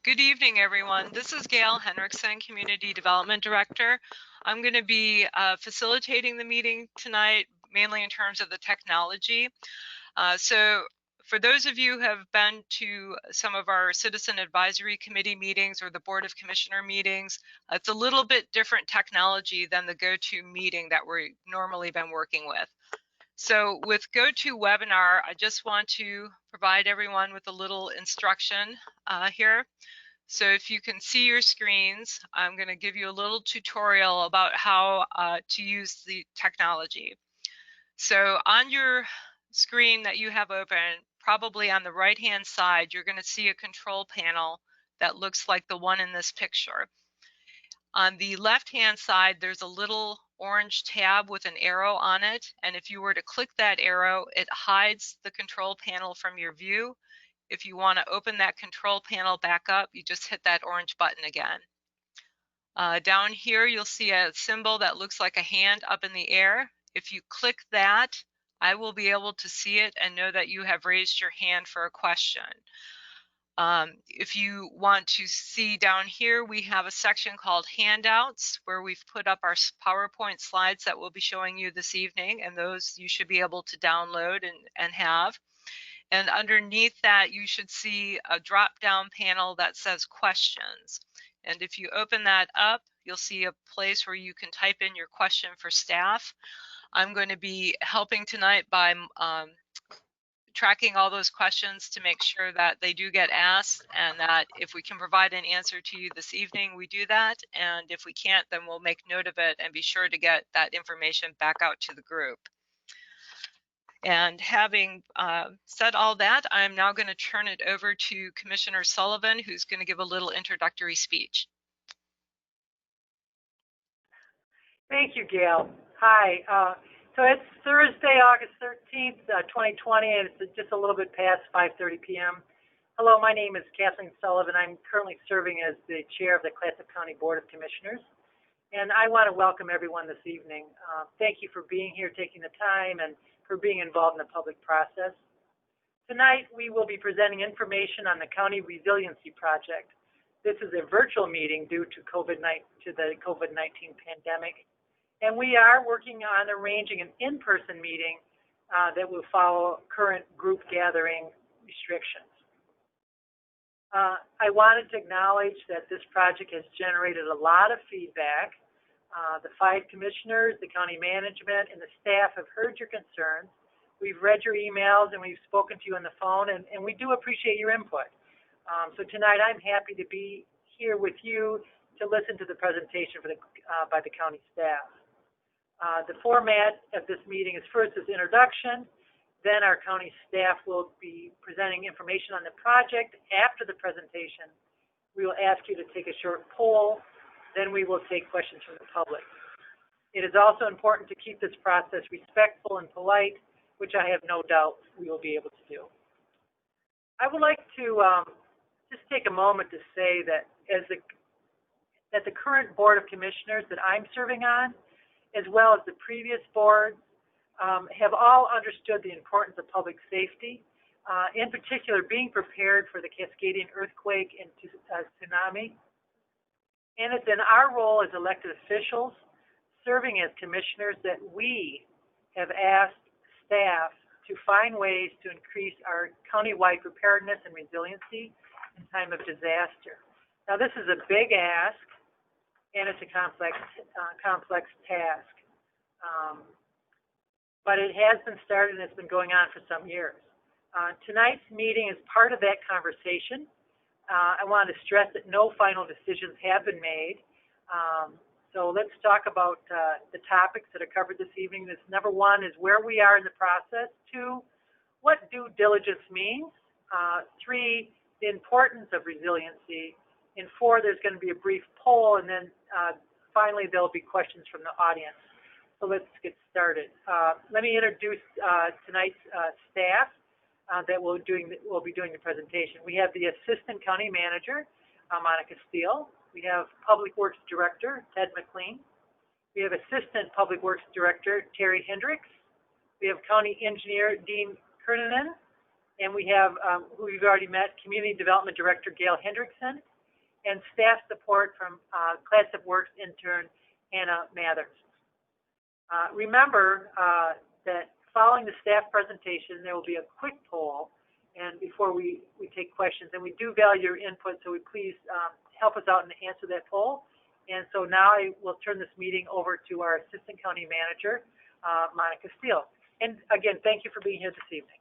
Good evening, everyone. This is Gail Henriksen, Community Development Director. I'm going to be facilitating the meeting tonight, mainly in terms of the technology. So for those of you who have been to some of our Citizen Advisory Committee meetings or the Board of Commissioner meetings, it's a little bit different technology than the GoToMeeting that we've normally been working with. So with GoToWebinar, I just want to provide everyone with a little instruction here. So if you can see your screens, I'm going to give you a little tutorial about how to use the technology. So on your screen that you have open, probably on the right-hand side, you're going to see a control panel that looks like the one in this picture. On the left-hand side, there's a little orange tab with an arrow on it, and if you were to click that arrow, it hides the control panel from your view. If you want to open that control panel back up, you just hit that orange button again. Down here, you'll see a symbol that looks like a hand up in the air. If you click that, I will be able to see it and know that you have raised your hand for a question. If you want to see down here, we have a section called handouts where we've put up our PowerPoint slides that we'll be showing you this evening, and those you should be able to download and have. And underneath that, you should see a drop-down panel that says questions. And if you open that up, you'll see a place where you can type in your question for staff. I'm going to be helping tonight by tracking all those questions to make sure that they do get asked, and that if we can provide an answer to you this evening, we do that. And if we can't, then we'll make note of it and be sure to get that information back out to the group. And having said all that, I'm now going to turn it over to Commissioner Sullivan, who's going to give a little introductory speech. Thank you, Gail. Hi. So it's Thursday, August 13th, 2020, and it's just a little bit past 5:30 p.m. Hello, my name is Kathleen Sullivan. I'm currently serving as the chair of the Clatsop County Board of Commissioners, and I want to welcome everyone this evening. Thank you for being here, taking the time, and for being involved in the public process. Tonight, we will be presenting information on the County Resiliency Project. This is a virtual meeting due to the COVID-19 pandemic. And we are working on arranging an in-person meeting that will follow current group gathering restrictions. I wanted to acknowledge that this project has generated a lot of feedback. The 5 commissioners, the county management, and the staff have heard your concerns. We've read your emails and we've spoken to you on the phone, and we do appreciate your input. So tonight I'm happy to be here with you to listen to the presentation by the county staff. The format of this meeting is first is introduction, then our county staff will be presenting information on the project. After the presentation, we will ask you to take a short poll, then we will take questions from the public. It is also important to keep this process respectful and polite, which I have no doubt we will be able to do. I would like to just take a moment to say that the current Board of Commissioners that I'm serving on, as well as the previous boards, have all understood the importance of public safety, in particular being prepared for the Cascadian earthquake and tsunami. And it's in our role as elected officials, serving as commissioners, that we have asked staff to find ways to increase our countywide preparedness and resiliency in time of disaster. Now, this is a big ask, and it's a complex task. But it has been started and it's been going on for some years. Tonight's meeting is part of that conversation. I want to stress that no final decisions have been made. So let's talk about the topics that are covered this evening. This number 1 is where we are in the process. 2, what due diligence means. 3, the importance of resiliency. And 4, there's going to be a brief poll, and then finally there'll be questions from the audience. So let's get started. Let me introduce tonight's staff that will be doing the presentation. We have the Assistant County Manager, Monica Steele. We have Public Works Director, Ted McLean. We have Assistant Public Works Director, Terry Hendricks. We have County Engineer, Dean Kernanen. And we have, who you've already met, Community Development Director Gail Hendrickson, and staff support from Class of Works intern Hannah Mathers. Remember that following the staff presentation, there will be a quick poll and before we take questions. And we do value your input, so please help us out and answer that poll. And so now I will turn this meeting over to our Assistant County Manager, Monica Steele. And again, thank you for being here this evening.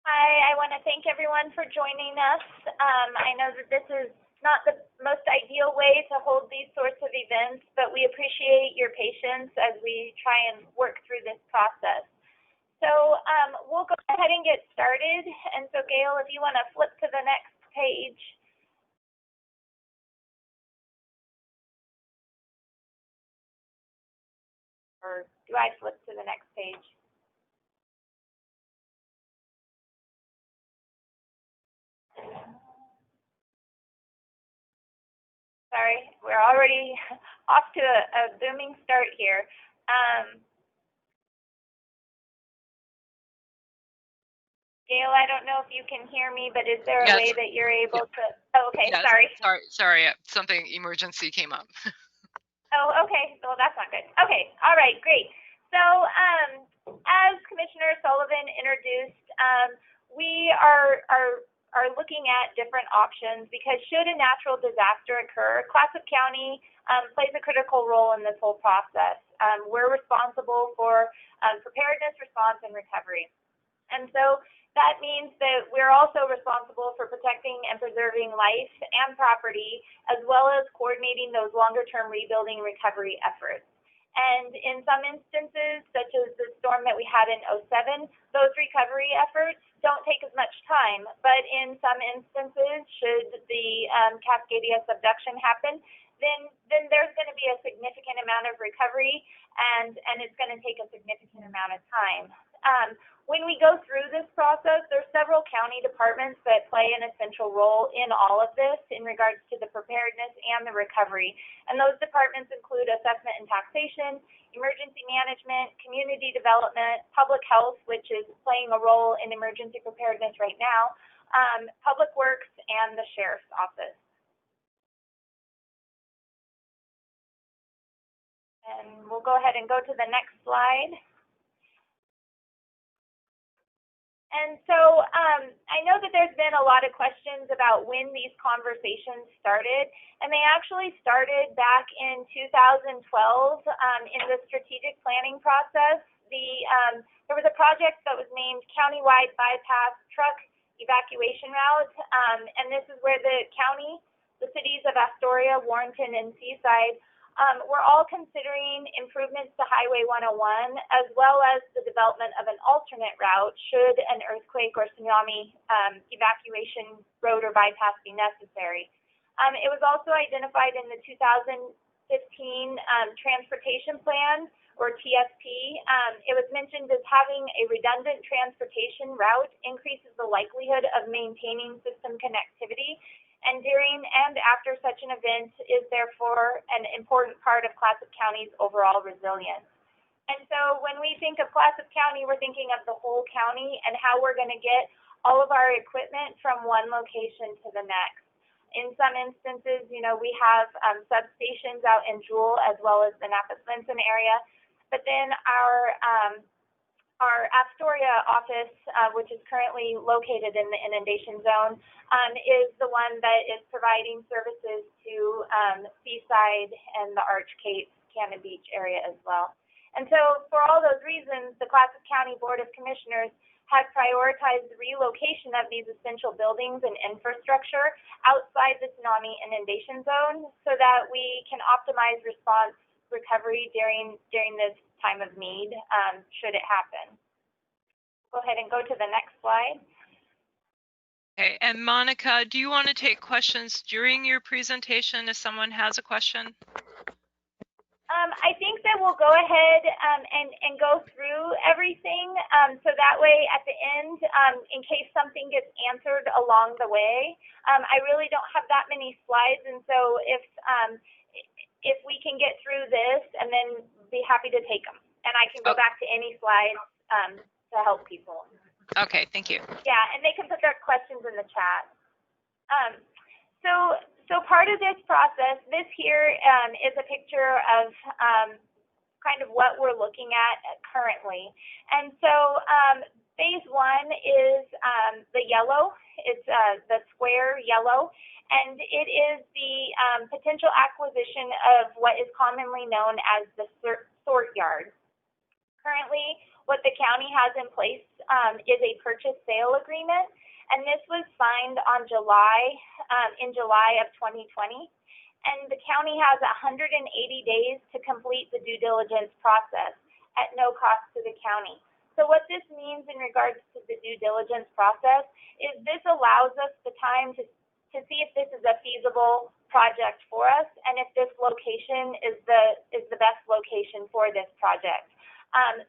Hi, I want to thank everyone for joining us. I know that this is not the most ideal way to hold these sorts of events, but we appreciate your patience as we try and work through this process. So we'll go ahead and get started. And so Gail, if you want to flip to the next page. Or do I flip to the next page? Sorry, we're already off to a booming start here. Gail, I don't know if you can hear me, but is there a way that you're able to? Oh, okay, yes. Sorry, something emergency came up. Oh, okay. Well, that's not good. Okay, all right, great. So as Commissioner Sullivan introduced, we are looking at different options because should a natural disaster occur, Clatsop County plays a critical role in this whole process. We're responsible for preparedness, response, and recovery. And so that means that we're also responsible for protecting and preserving life and property, as well as coordinating those longer-term rebuilding recovery efforts. And in some instances, such as the storm that we had in 2007, those recovery efforts don't take as much time. But in some instances, should the Cascadia subduction happen, then there's going to be a significant amount of recovery, and it's going to take a significant amount of time. When we go through this process, there's several county departments that play an essential role in all of this in regards to the preparedness and the recovery. And those departments include assessment and taxation, emergency management, community development, public health, which is playing a role in emergency preparedness right now, public works, and the sheriff's office. And we'll go ahead and go to the next slide. And so I know that there's been a lot of questions about when these conversations started, and they actually started back in 2012 in the strategic planning process. There was a project that was named Countywide Bypass Truck Evacuation Route, and this is where the county, the cities of Astoria, Warrenton, and Seaside we're all considering improvements to Highway 101, as well as the development of an alternate route should an earthquake or tsunami evacuation road or bypass be necessary. It was also identified in the 2015 Transportation Plan, or TSP. It was mentioned as having a redundant transportation route increases the likelihood of maintaining system connectivity, and during and after such an event is therefore an important part of Clatsop County's overall resilience. And so when we think of Clatsop County, we're thinking of the whole county and how we're going to get all of our equipment from one location to the next. In some instances, you know, we have substations out in Jewel as well as the Napa-Swenson area, but then our Astoria office, which is currently located in the inundation zone, is the one that is providing services to Seaside and the Arch Cape, Cannon Beach area as well. And so for all those reasons, the Clatsop County Board of Commissioners has prioritized the relocation of these essential buildings and infrastructure outside the tsunami inundation zone so that we can optimize response recovery during this time of need, should it happen. Go ahead and go to the next slide. Okay, and Monica, do you want to take questions during your presentation if someone has a question? I think that we'll go ahead and go through everything, so that way at the end, in case something gets answered along the way, I really don't have that many slides, and so if we can get through this, and then be happy to take them. And I can go back to any slides to help people. Okay, thank you. Yeah, and they can put their questions in the chat. So part of this process, this here is a picture of kind of what we're looking at currently. And so phase one is the yellow. It's the square yellow, and it is the potential acquisition of what is commonly known as the sort yard. Currently, what the county has in place is a purchase sale agreement, and this was signed on in July of 2020. And the county has 180 days to complete the due diligence process at no cost to the county. So what this means in regards to the due diligence process is this allows us the time to see if this is a feasible project for us, and if this location is the best location for this project.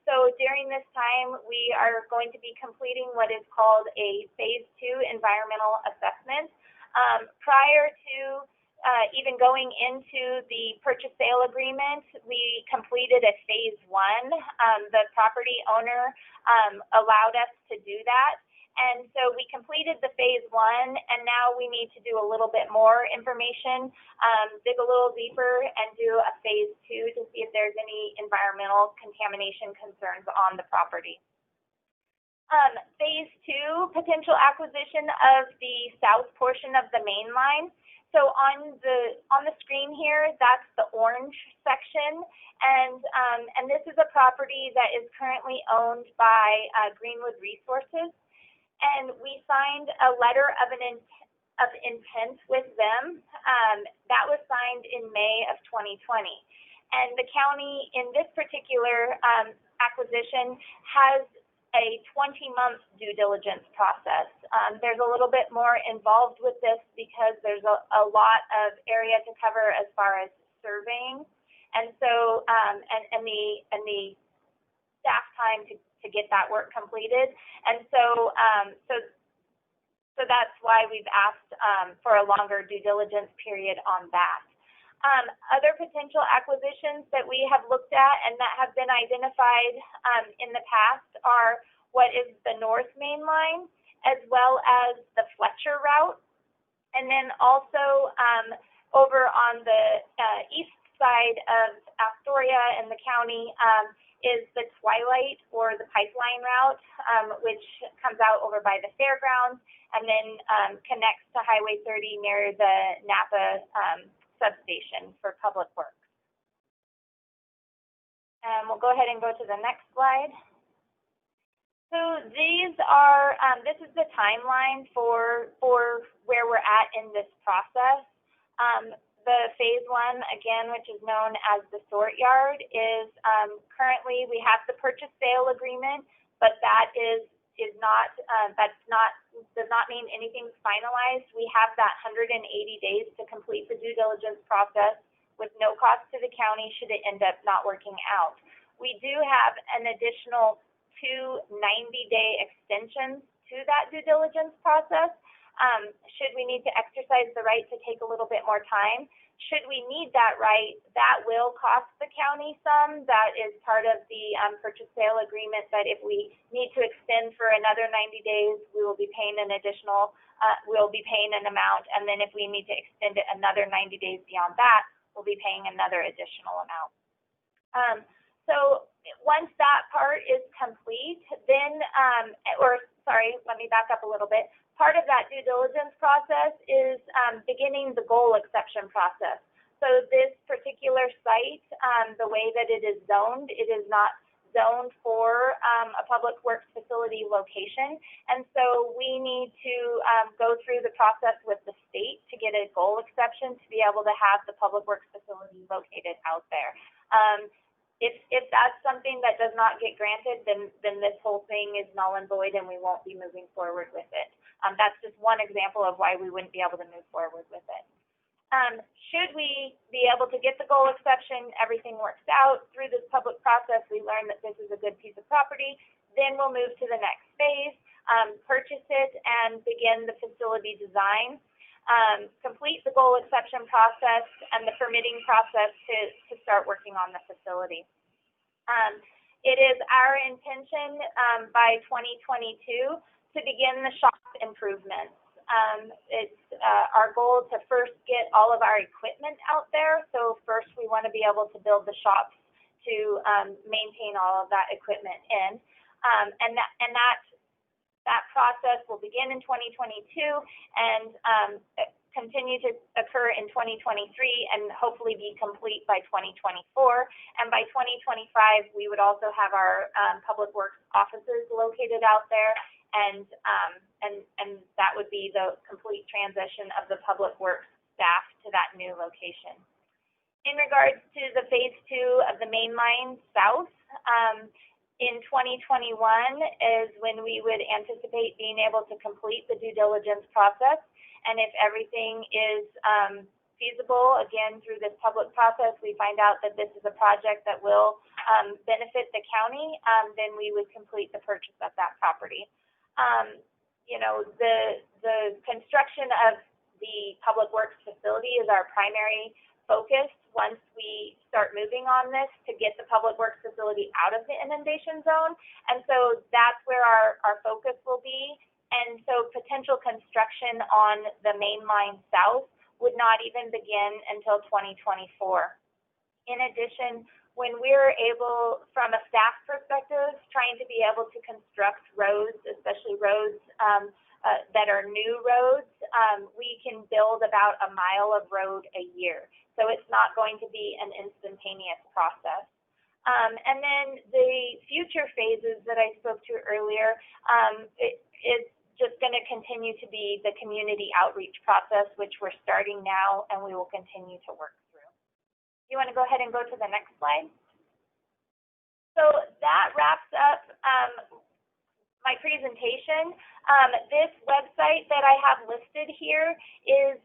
So during this time, we are going to be completing what is called a phase 2 environmental assessment. Prior to even going into the purchase sale agreement, we completed a phase 1. The property owner allowed us to do that. And so we completed the phase 1, and now we need to do a little bit more information, dig a little deeper, and do a phase 2 to see if there's any environmental contamination concerns on the property. Phase 2, potential acquisition of the south portion of the main line. So on the screen here, that's the orange section, and this is a property that is currently owned by Greenwood Resources. And we signed a letter of intent with them. That was signed in May of 2020. And the county, in this particular acquisition, has a 20-month due diligence process. There's a little bit more involved with this because there's a lot of area to cover as far as surveying, and so and the staff time to get that work completed. And so so that's why we've asked for a longer due diligence period on that. Other potential acquisitions that we have looked at and that have been identified in the past are what is the North Main Line, as well as the Fletcher route. And then also over on the east side of Astoria and the county is the Twilight or the Pipeline route, which comes out over by the fairgrounds and then connects to Highway 30 near the Napa substation for public works. We'll go ahead and go to the next slide. So these are, this is the timeline for where we're at in this process. The phase 1, again, which is known as the sort yard, is currently we have the purchase sale agreement, but that does not mean anything's finalized. We have that 180 days to complete the due diligence process with no cost to the county should it end up not working out. We do have an additional 2 90-day extensions to that due diligence process. Should we need to exercise the right to take a little bit more time? Should we need that right, that will cost the county some. That is part of the purchase sale agreement, that if we need to extend for another 90 days, we will be paying an additional, we'll be paying an amount, and then if we need to extend it another 90 days beyond that, we'll be paying another additional amount. So once that part is complete, then, let me back up a little bit. Part of that due diligence process is beginning the goal exception process. So this particular site, the way that it is zoned, it is not zoned for a public works facility location. And so we need to go through the process with the state to get a goal exception to be able to have the public works facility located out there. If that's something that does not get granted, then this whole thing is null and void and we won't be moving forward with it. That's just one example of why we wouldn't be able to move forward with it. Should we be able to get the goal exception, everything works out through this public process, we learn that this is a good piece of property, then we'll move to the next phase, purchase it and begin the facility design. complete the goal exception process and the permitting process to start working on the facility. It is our intention by 2022 to begin the shop improvements. It's our goal to first get all of our equipment out there. So first we want to be able to build the shops to maintain all of that equipment in. And that process will begin in 2022 and continue to occur in 2023 and hopefully be complete by 2024. And by 2025, we would also have our public works offices located out there, and that would be the complete transition of the public works staff to that new location. In regards to the phase 2 of the main line south, in 2021 is when we would anticipate being able to complete the due diligence process. And if everything is feasible, again, through this public process, we find out that this is a project that will benefit the county, then we would complete the purchase of that property. You know, the construction of the public works facility is our primary focus once we start moving on this to get the public works facility out of the inundation zone. And so that's where our focus will be. And so potential construction on the main line south would not even begin until 2024. In addition, when we're able, from a staff perspective, trying to be able to construct roads, especially roads that are new roads, we can build about a mile of road a year. So it's not going to be an instantaneous process. And then the future phases that I spoke to earlier, it's just going to continue to be the community outreach process, which we're starting now and we will continue to work through. You want to go ahead and go to the next slide? So that wraps up my presentation. This website that I have listed here is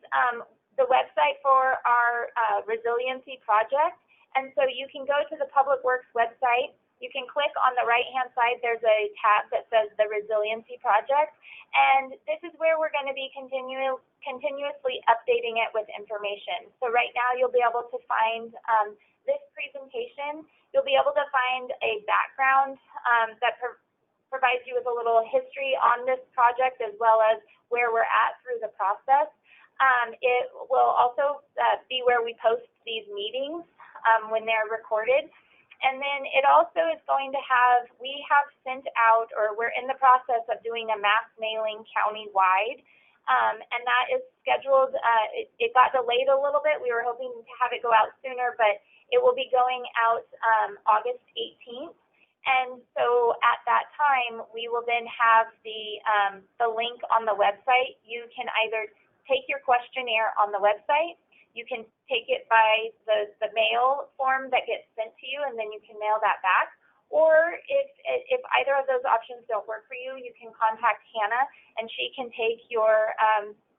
the website for our Resiliency project. And so you can go to the Public Works website. You can click on the right-hand side. There's a tab that says the Resiliency Project. And this is where we're going to be continuously updating it with information. So right now you'll be able to find this presentation. You'll be able to find a background that provides you with a little history on this project as well as where we're at through the process. It will also be where we post these meetings when they're recorded. And then it also is going to have, we have sent out, or we're in the process of doing a mass mailing county-wide, and that is scheduled, it got delayed a little bit. We were hoping to have it go out sooner, but it will be going out August 18th. And so at that time, we will then have the link on the website. You can either take your questionnaire on the website, you can take it by the mail form that gets sent to you, and then you can mail that back. Or if either of those options don't work for you, you can contact Hannah, and she can take your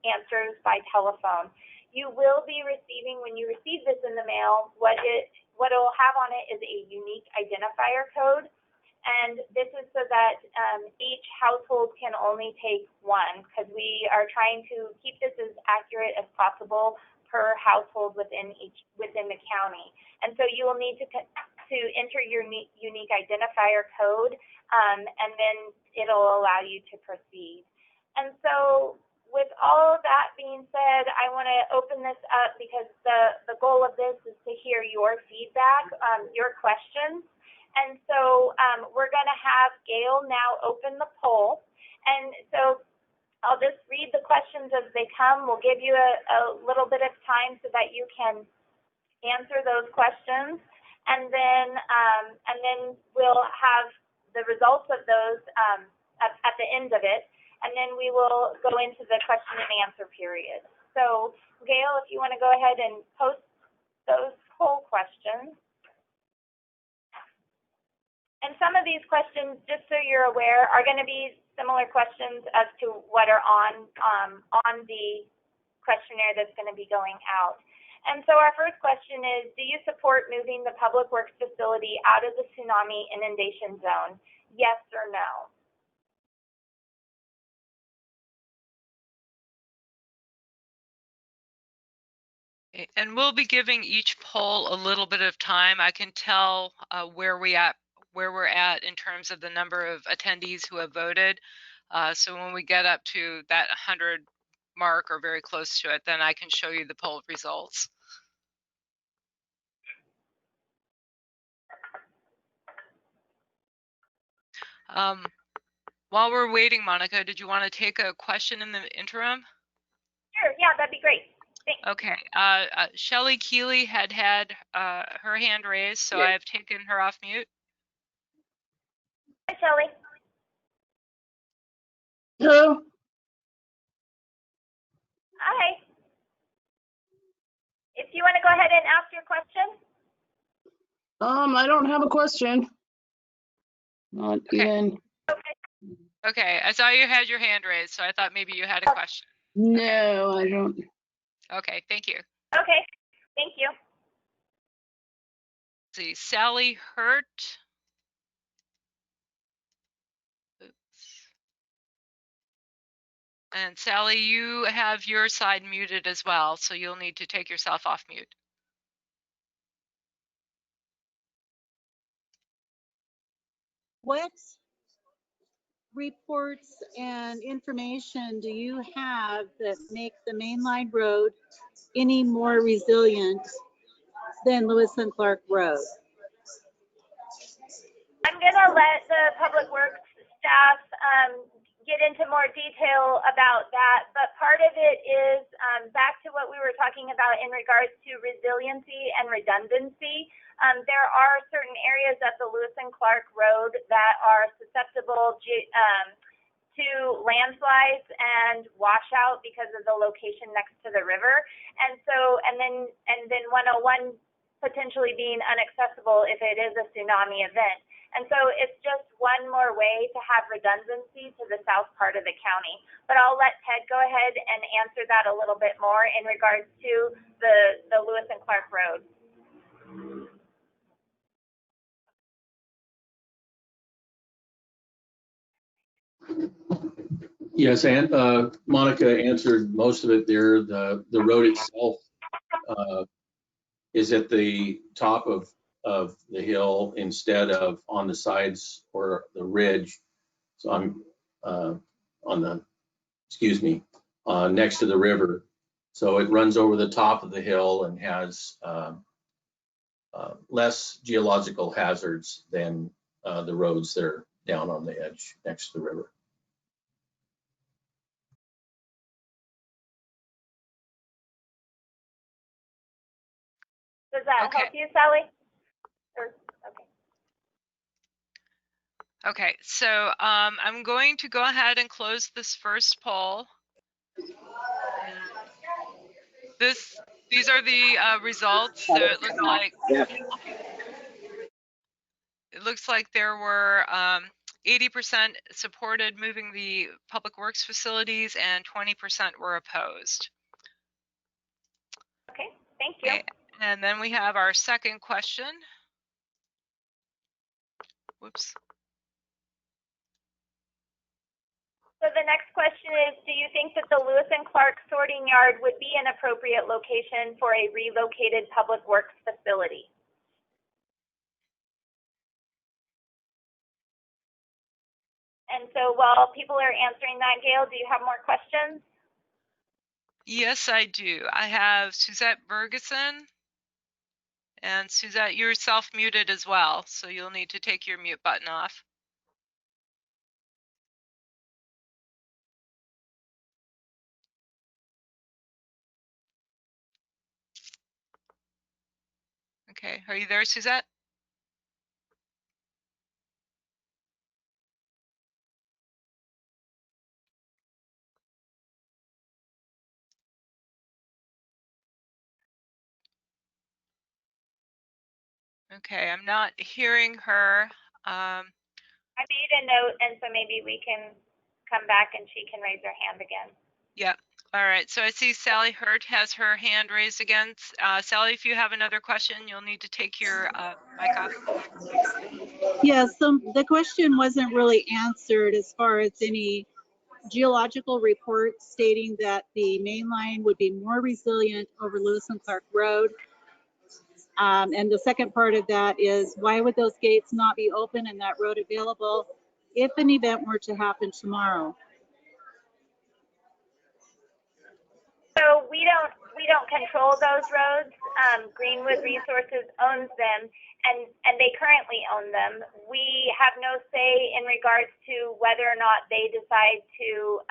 answers by telephone. You will be receiving, when you receive this in the mail, what it will have on it is a unique identifier code. And this is so that each household can only take one, because we are trying to keep this as accurate as possible per household within the county. And so you will need to enter your unique identifier code, and then it'll allow you to proceed. And so with all of that being said, I want to open this up because the goal of this is to hear your feedback, your questions. And so we're going to have Gail now open the poll. And so I'll just read the questions as they come. We'll give you a little bit of time so that you can answer those questions. And then we'll have the results of those at the end of it. And then we will go into the question and answer period. So Gail, if you want to go ahead and post those poll questions. And some of these questions, just so you're aware, are going to be similar questions as to what are on the questionnaire that's going to be going out. And so our first question is, do you support moving the public works facility out of the tsunami inundation zone? Yes or no? And we'll be giving each poll a little bit of time. I can tell where we're at in terms of the number of attendees who have voted. So when we get up to that 100 mark or very close to it, then I can show you the poll results. While we're waiting, Monica, did you want to take a question in the interim? Sure, yeah, that'd be great. Thanks. Okay, Shelley Keeley had her hand raised, so I've taken her off mute. Hi, Shelley. Hello. Hi. If you want to go ahead and ask your question. I don't have a question. Not even. Okay, I saw you had your hand raised, so I thought maybe you had a question. No, I don't. Okay, thank you. Okay, thank you. Let's see, Sally Hurt. Oops. And Sally, you have your side muted as well, so you'll need to take yourself off mute. What reports and information do you have that make the mainline road any more resilient than Lewis and Clark Road? I'm gonna let the Public Works staff get into more detail about that, but part of it is back to what we were talking about in regards to resiliency and redundancy. There are certain areas at the Lewis and Clark Road that are susceptible to landslides and washout because of the location next to the river, and then 101 potentially being inaccessible if it is a tsunami event. And so it's just one more way to have redundancy to the south part of the county. But I'll let Ted go ahead and answer that a little bit more in regards to the Lewis and Clark Road. Yes, and Monica answered most of it there. The road itself is at the top of the hill instead of on the sides or the ridge. So I'm on the, excuse me, next to the river. So it runs over the top of the hill and has less geological hazards than the roads that are down on the edge next to the river. Does that help you, Sally? Okay, so I'm going to go ahead and close this first poll. These are the results. So it looks like there were 80% supported moving the public works facilities and 20% were opposed. Okay, thank you. Okay. And then we have our second question. Whoops. So the next question is, do you think that the Lewis and Clark sorting yard would be an appropriate location for a relocated public works facility? And so while people are answering that, Gail, do you have more questions? Yes, I do. I have Suzette Bergeson. And Suzette, you're self-muted as well, so you'll need to take your mute button off. Okay, are you there, Suzette? Okay, I'm not hearing her. I made a note, and so maybe we can come back and she can raise her hand again. Yep. All right, so I see Sally Hurt has her hand raised again. Sally, if you have another question, you'll need to take your mic off. Yes, so the question wasn't really answered as far as any geological report stating that the main line would be more resilient over Lewis and Clark Road. And the second part of that is, why would those gates not be open and that road available if an event were to happen tomorrow? So we don't control those roads. Greenwood Resources owns them, and they currently own them. We have no say in regards to whether or not they decide to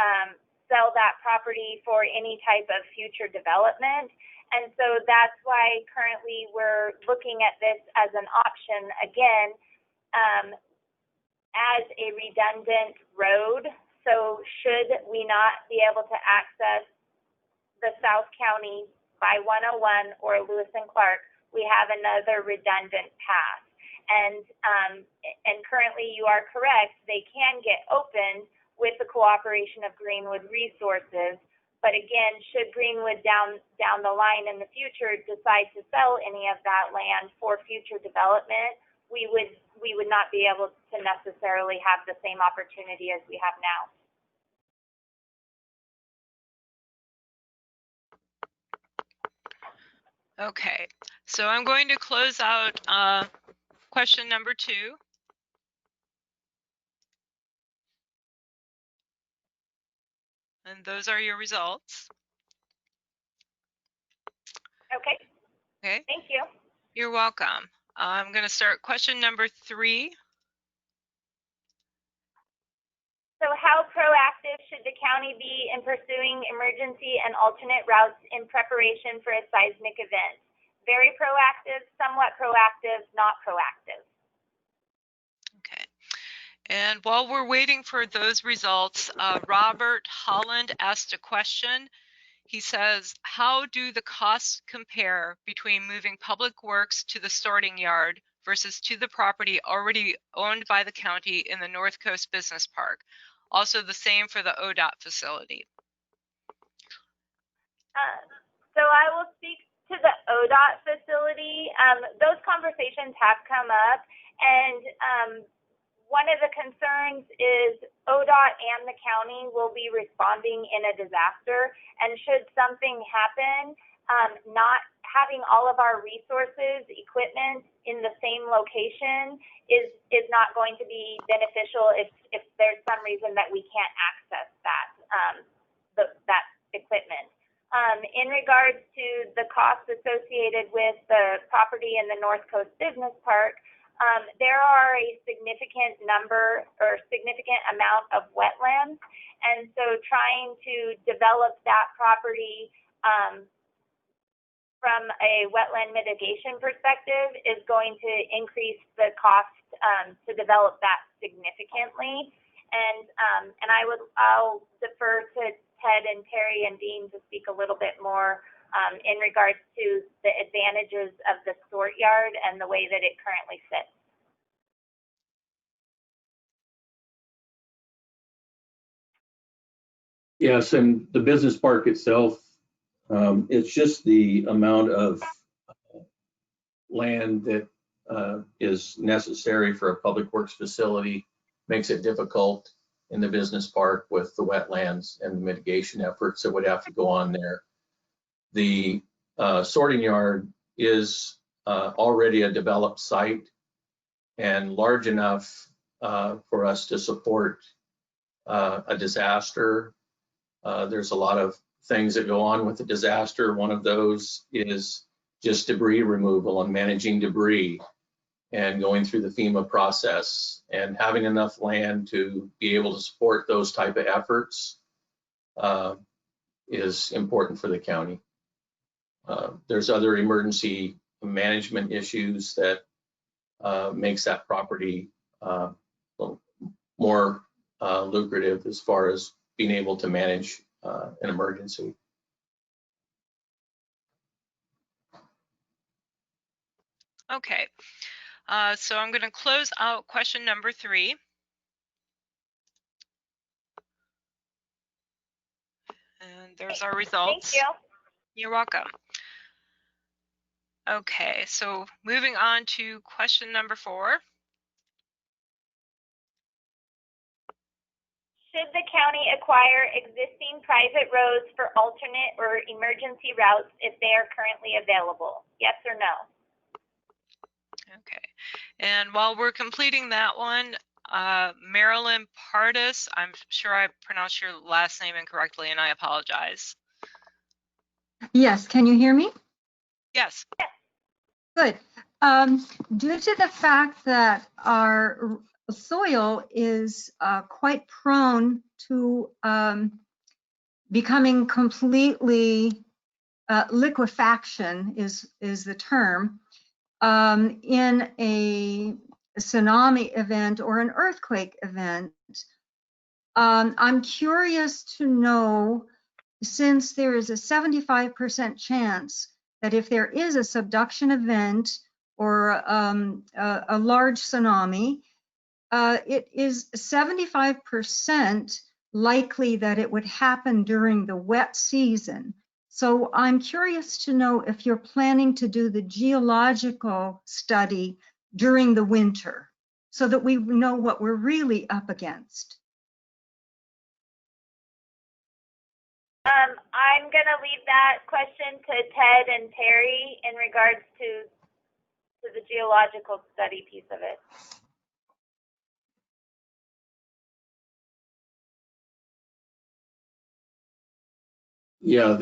sell that property for any type of future development. And so that's why currently we're looking at this as an option, again, as a redundant road. So should we not be able to access the South County by 101 or Lewis and Clark, we have another redundant path. And currently you are correct, they can get open with the cooperation of Greenwood Resources. But again, should Greenwood down the line in the future decide to sell any of that land for future development, we would not be able to necessarily have the same opportunity as we have now. Okay, so I'm going to close out question number 2. And those are your results. Okay. Okay. Thank you. You're welcome. I'm going to start question number 3. So how proactive should the county be in pursuing emergency and alternate routes in preparation for a seismic event? Very proactive, somewhat proactive, not proactive. Okay. And while we're waiting for those results, Robert Holland asked a question. He says, how do the costs compare between moving public works to the sorting yard versus to the property already owned by the county in the North Coast Business Park? Also the same for the ODOT facility. So I will speak to the ODOT facility. Those conversations have come up, and one of the concerns is ODOT and the county will be responding in a disaster, and should something happen, not having all of our resources, equipment in the same location is not going to be beneficial if there's some reason that we can't access that that equipment. In regards to the costs associated with the property in the North Coast Business Park, there are a significant number or significant amount of wetlands, and so trying to develop that property from a wetland mitigation perspective is going to increase the cost to develop that significantly. And I'll defer to Ted and Terry and Dean to speak a little bit more in regards to the advantages of the sort yard and the way that it currently sits. Yes, and the business park itself, it's just the amount of land that is necessary for a public works facility makes it difficult in the business park with the wetlands and the mitigation efforts that would have to go on there. The sorting yard is already a developed site and large enough for us to support a disaster. There's a lot of things that go on with a disaster. One of those is just debris removal and managing debris and going through the FEMA process, and having enough land to be able to support those type of efforts is important for the county. There's other emergency management issues that makes that property more lucrative as far as being able to manage an emergency. Okay, so I'm going to close out question number 3. And there's our results. Thank you. You're welcome. Okay, so moving on to question number 4. should the county acquire existing private roads for alternate or emergency routes if they are currently available? Yes or no? Okay. And while we're completing that one, Marilyn Pardis, I'm sure I pronounced your last name incorrectly and I apologize. Yes, can you hear me? Yes. Good. Due to the fact that our soil is quite prone to becoming completely liquefaction is the term, in a tsunami event or an earthquake event, I'm curious to know, since there is a 75% chance that if there is a subduction event or a large tsunami, it is 75% likely that it would happen during the wet season. So I'm curious to know if you're planning to do the geological study during the winter so that we know what we're really up against. I'm going to leave that question to Ted and Terry in regards to the geological study piece of it. Yeah,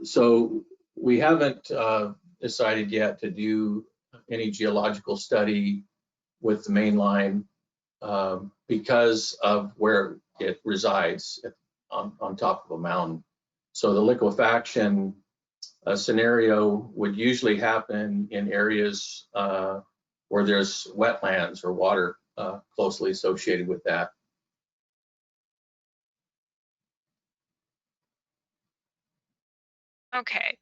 so we haven't decided yet to do any geological study with the main line because of where it resides on top of a mountain. So the liquefaction scenario would usually happen in areas where there's wetlands or water closely associated with that. Okay.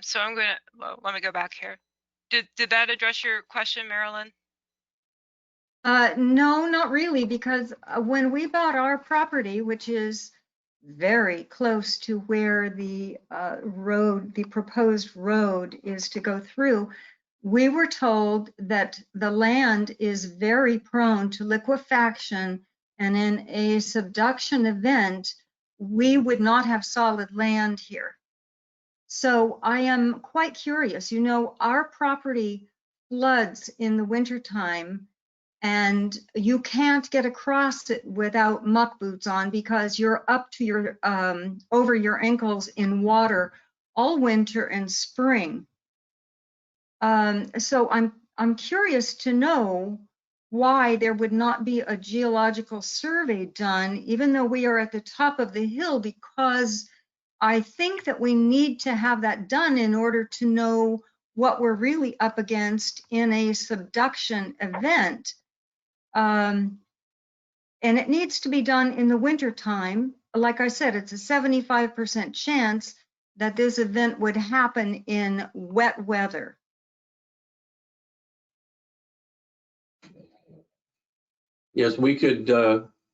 So I'm going to, well, let me go back here. Did that address your question, Marilyn? No, not really, because when we bought our property, which is very close to where the road, the proposed road is to go through, we were told that the land is very prone to liquefaction, and in a subduction event, we would not have solid land here. So I am quite curious. You know, our property floods in the wintertime, and you can't get across it without muck boots on because you're up to your over your ankles in water all winter and spring. So I'm curious to know why there would not be a geological survey done, even though we are at the top of the hill, because I think that we need to have that done in order to know what we're really up against in a subduction event. And it needs to be done in the winter time. Like I said, it's a 75% chance that this event would happen in wet weather. Yes, we could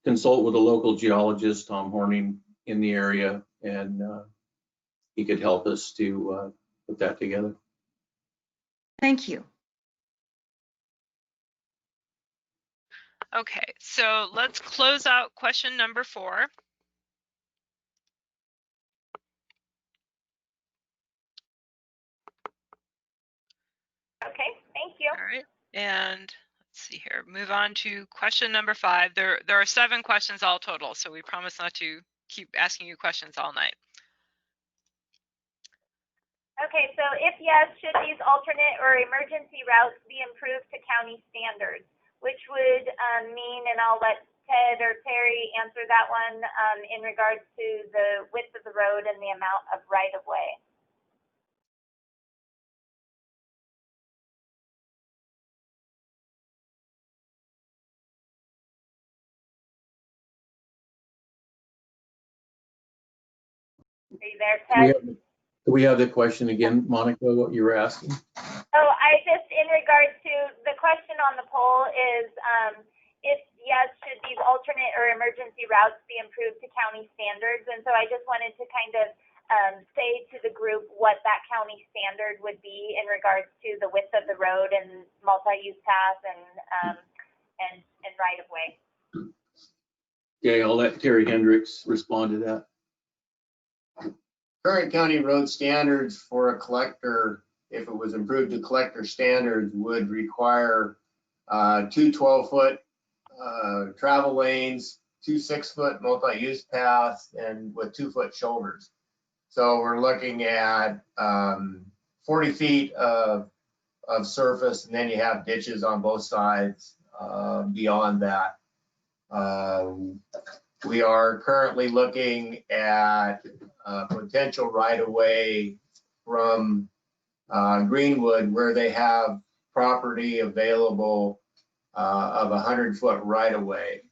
consult with a local geologist, Tom Horning, in the area, and he could help us to put that together. Thank you. Okay, so let's close out question number 4. Okay, thank you. All right, and let's see here. Move on to question number 5. There are 7 questions all total, so we promise not to keep asking you questions all night. Okay, so if yes, should these alternate or emergency routes be improved to county standards? Which would mean, and I'll let Ted or Terry answer that one in regards to the width of the road and the amount of right-of-way. Are you there, Ted? Do we have the question again, Monica, what you were asking? Oh, I just, in regards to, the question on the poll is, if yes, should these alternate or emergency routes be improved to county standards? And so I just wanted to kind of say to the group what that county standard would be in regards to the width of the road and multi-use path and right of way. Okay, I'll let Terry Hendricks respond to that. Current county road standards for a collector, if it was improved to collector standards, would require 2 12-foot travel lanes, 2 6-foot multi-use paths, and with 2-foot shoulders. So we're looking at 40 feet of surface, and then you have ditches on both sides beyond that. We are currently looking at potential right-of-way from Greenwood, where they have property available of 100-foot right-of-way.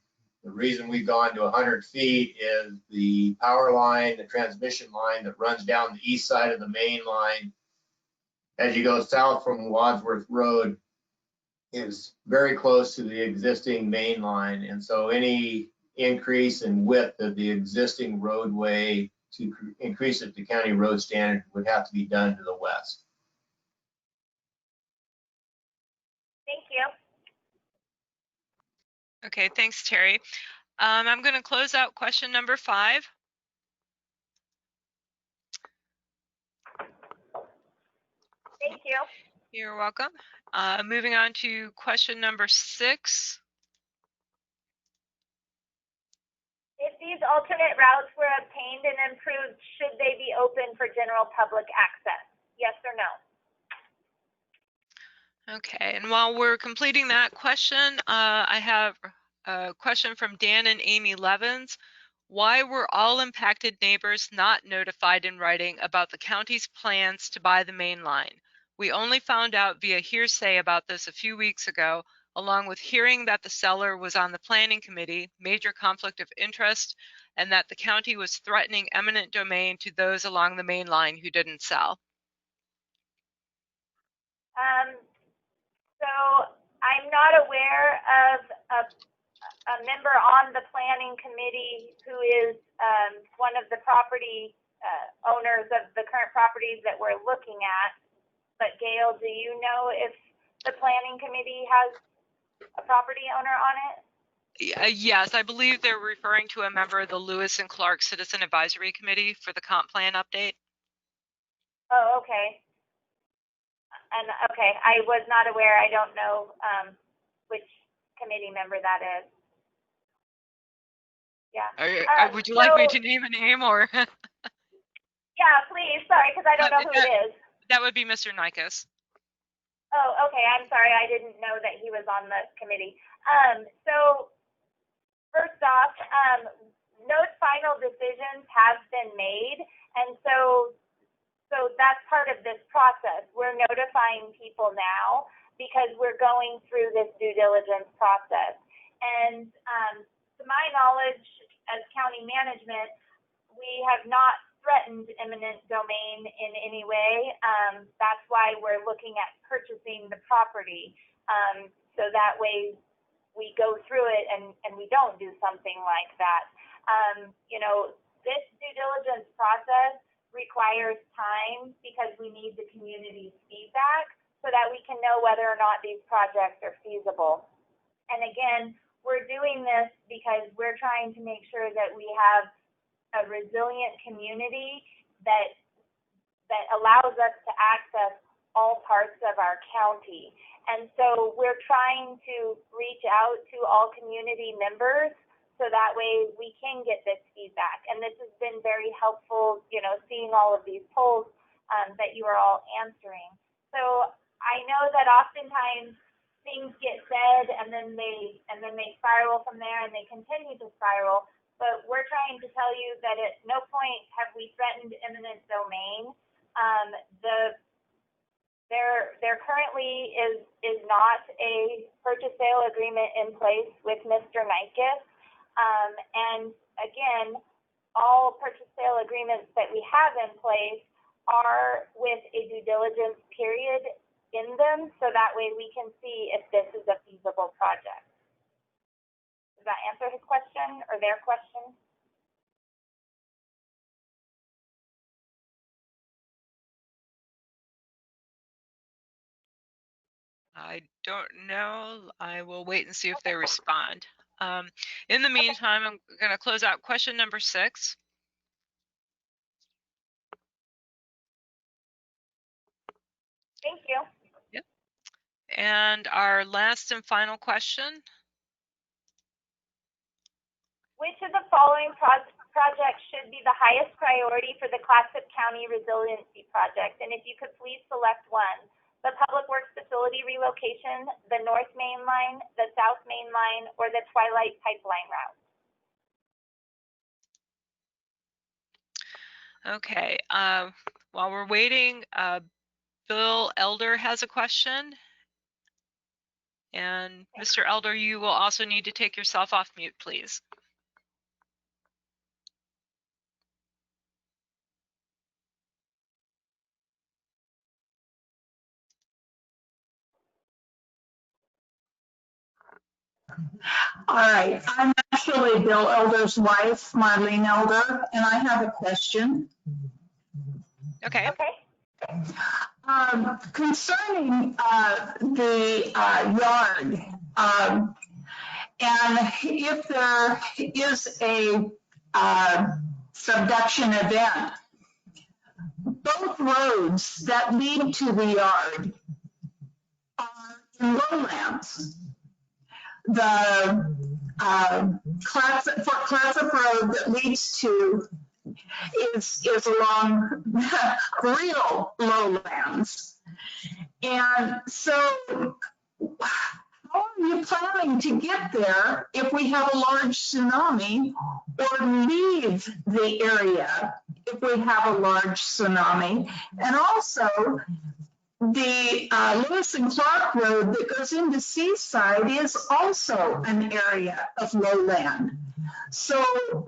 The reason we've gone to 100 feet is the power line, the transmission line that runs down the east side of the main line as you go south from Wadsworth Road is very close to the existing main line. And so any increase in width of the existing roadway to increase it to county road standard would have to be done to the west. Thank you. Okay, thanks, Terry. I'm going to close out question number 5. Thank you. You're welcome. Moving on to question number 6. If these alternate routes were obtained and improved, should they be open for general public access? Yes or no? Okay, and while we're completing that question, I have a question from Dan and Amy Levins. Why were all impacted neighbors not notified in writing about the county's plans to buy the main line? We only found out via hearsay about this a few weeks ago, along with hearing that the seller was on the planning committee, major conflict of interest, and that the county was threatening eminent domain to those along the main line who didn't sell. So I'm not aware of a member on the planning committee who is one of the property owners of the current properties that we're looking at. But Gail, do you know if the planning committee has a property owner on it? Yes, I believe they're referring to a member of the Lewis and Clark Citizen Advisory Committee for the comp plan update. Oh, okay. And okay, I was not aware. I don't know which committee member that is. Yeah. Would you like me to name a name or? Yeah, please. Sorry, because I don't know who it is. That would be Mr. Nikes. Oh, okay. I'm sorry. I didn't know that he was on the committee. So first off, no final decisions have been made, and so that's part of this process. We're notifying people now because we're going through this due diligence process. And to my knowledge, as county management, we have not threatened eminent domain in any way. That's why we're looking at purchasing the property. So that way we go through it and we don't do something like that. You know, this due diligence process requires time because we need the community's feedback so that we can know whether or not these projects are feasible. And again, we're doing this because we're trying to make sure that we have a resilient community that allows us to access all parts of our county. And so we're trying to reach out to all community members so that way we can get this feedback. And this has been very helpful, you know, seeing all of these polls that you are all answering. So I know that oftentimes things get said and then they spiral from there and they continue to spiral. But we're trying to tell you that at no point have we threatened eminent domain. There currently is not a purchase sale agreement in place with Mr. Nikes. And again, all purchase sale agreements that we have in place are with a due diligence period in them, so that way we can see if this is a feasible project. Does that answer his question or their question? I don't know. I will wait and see if they respond. In the meantime, I'm going to close out question number 6. Thank you. Yep. And our last and final question. Which of the following projects should be the highest priority for the Clatsop County Resiliency Project? And if you could please select one: the Public Works Facility relocation, the North Main Line, the South Main Line, or the Twilight Pipeline route. Okay. While we're waiting, Bill Elder has a question. And Mr. Elder, you will also need to take yourself off mute, please. All right, I'm actually Bill Elder's wife, Marlene Elder, and I have a question. Okay. Concerning the yard, and if there is a subduction event, both roads that lead to the yard are in lowlands. The Clatsop Road that leads to is along real lowlands. And so how are you planning to get there if we have a large tsunami, or leave the area if we have a large tsunami? And also, the Lewis and Clark Road that goes into Seaside is also an area of lowland. So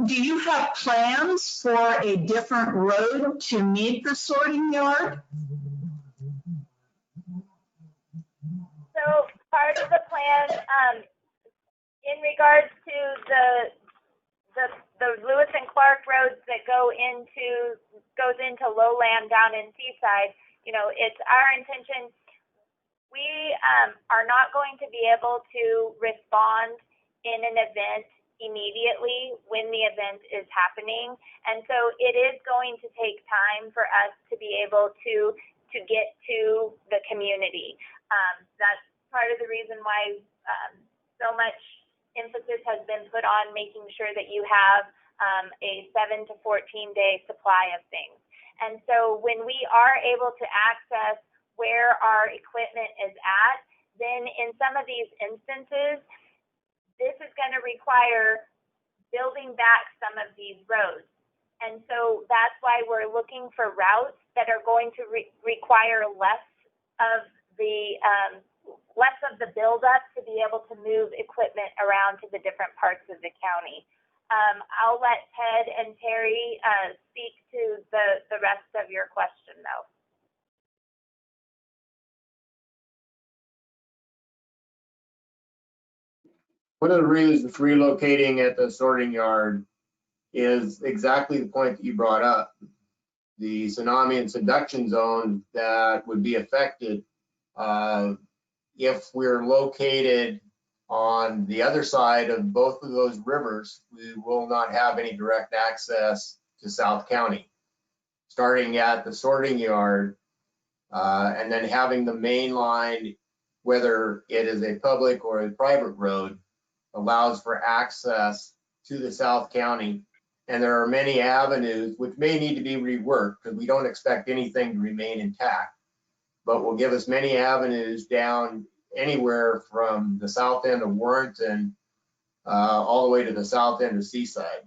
do you have plans for a different road to meet the sorting yard? So part of the plan, in regards to the Lewis and Clark roads that goes into lowland down in Seaside, you know, it's our intention. We are not going to be able to respond in an event immediately when the event is happening, and so it is going to take time for us to be able to get to the community. That's part of the reason why so much emphasis has been put on making sure that you have a 7 to 14 day supply of things. And so when we are able to access where our equipment is at, then in some of these instances, this is going to require building back some of these roads. And so that's why we're looking for routes that are going to require less of the buildup to be able to move equipment around to the different parts of the county. I'll let Ted and Terry speak to the rest of your question, though. One of the reasons for relocating at the sorting yard is exactly the point that you brought up. The tsunami and subduction zone that would be affected if we're located on the other side of both of those rivers. We will not have any direct access to South County. Starting at the sorting yard and then having the main line, whether it is a public or a private road, allows for access to the South County. And there are many avenues which may need to be reworked, because we don't expect anything to remain intact, but will give us many avenues down anywhere from the south end of Warrenton all the way to the south end of Seaside.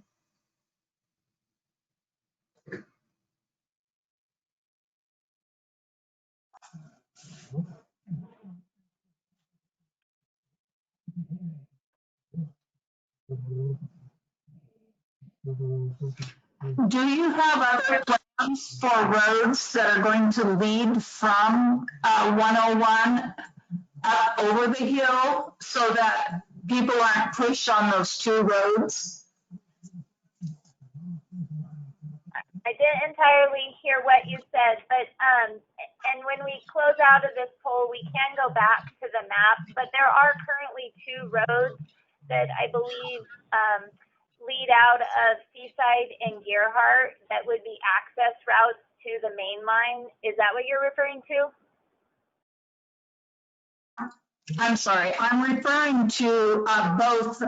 Do you have other plans for roads that are going to lead from 101 up over the hill so that people aren't pushed on those two roads? I didn't entirely hear what you said, but and when we close out of this poll, we can go back to the map, but there are currently two roads that I believe lead out of Seaside and Gerhardt that would be access routes to the main line. Is that what you're referring to? I'm sorry, I'm referring to both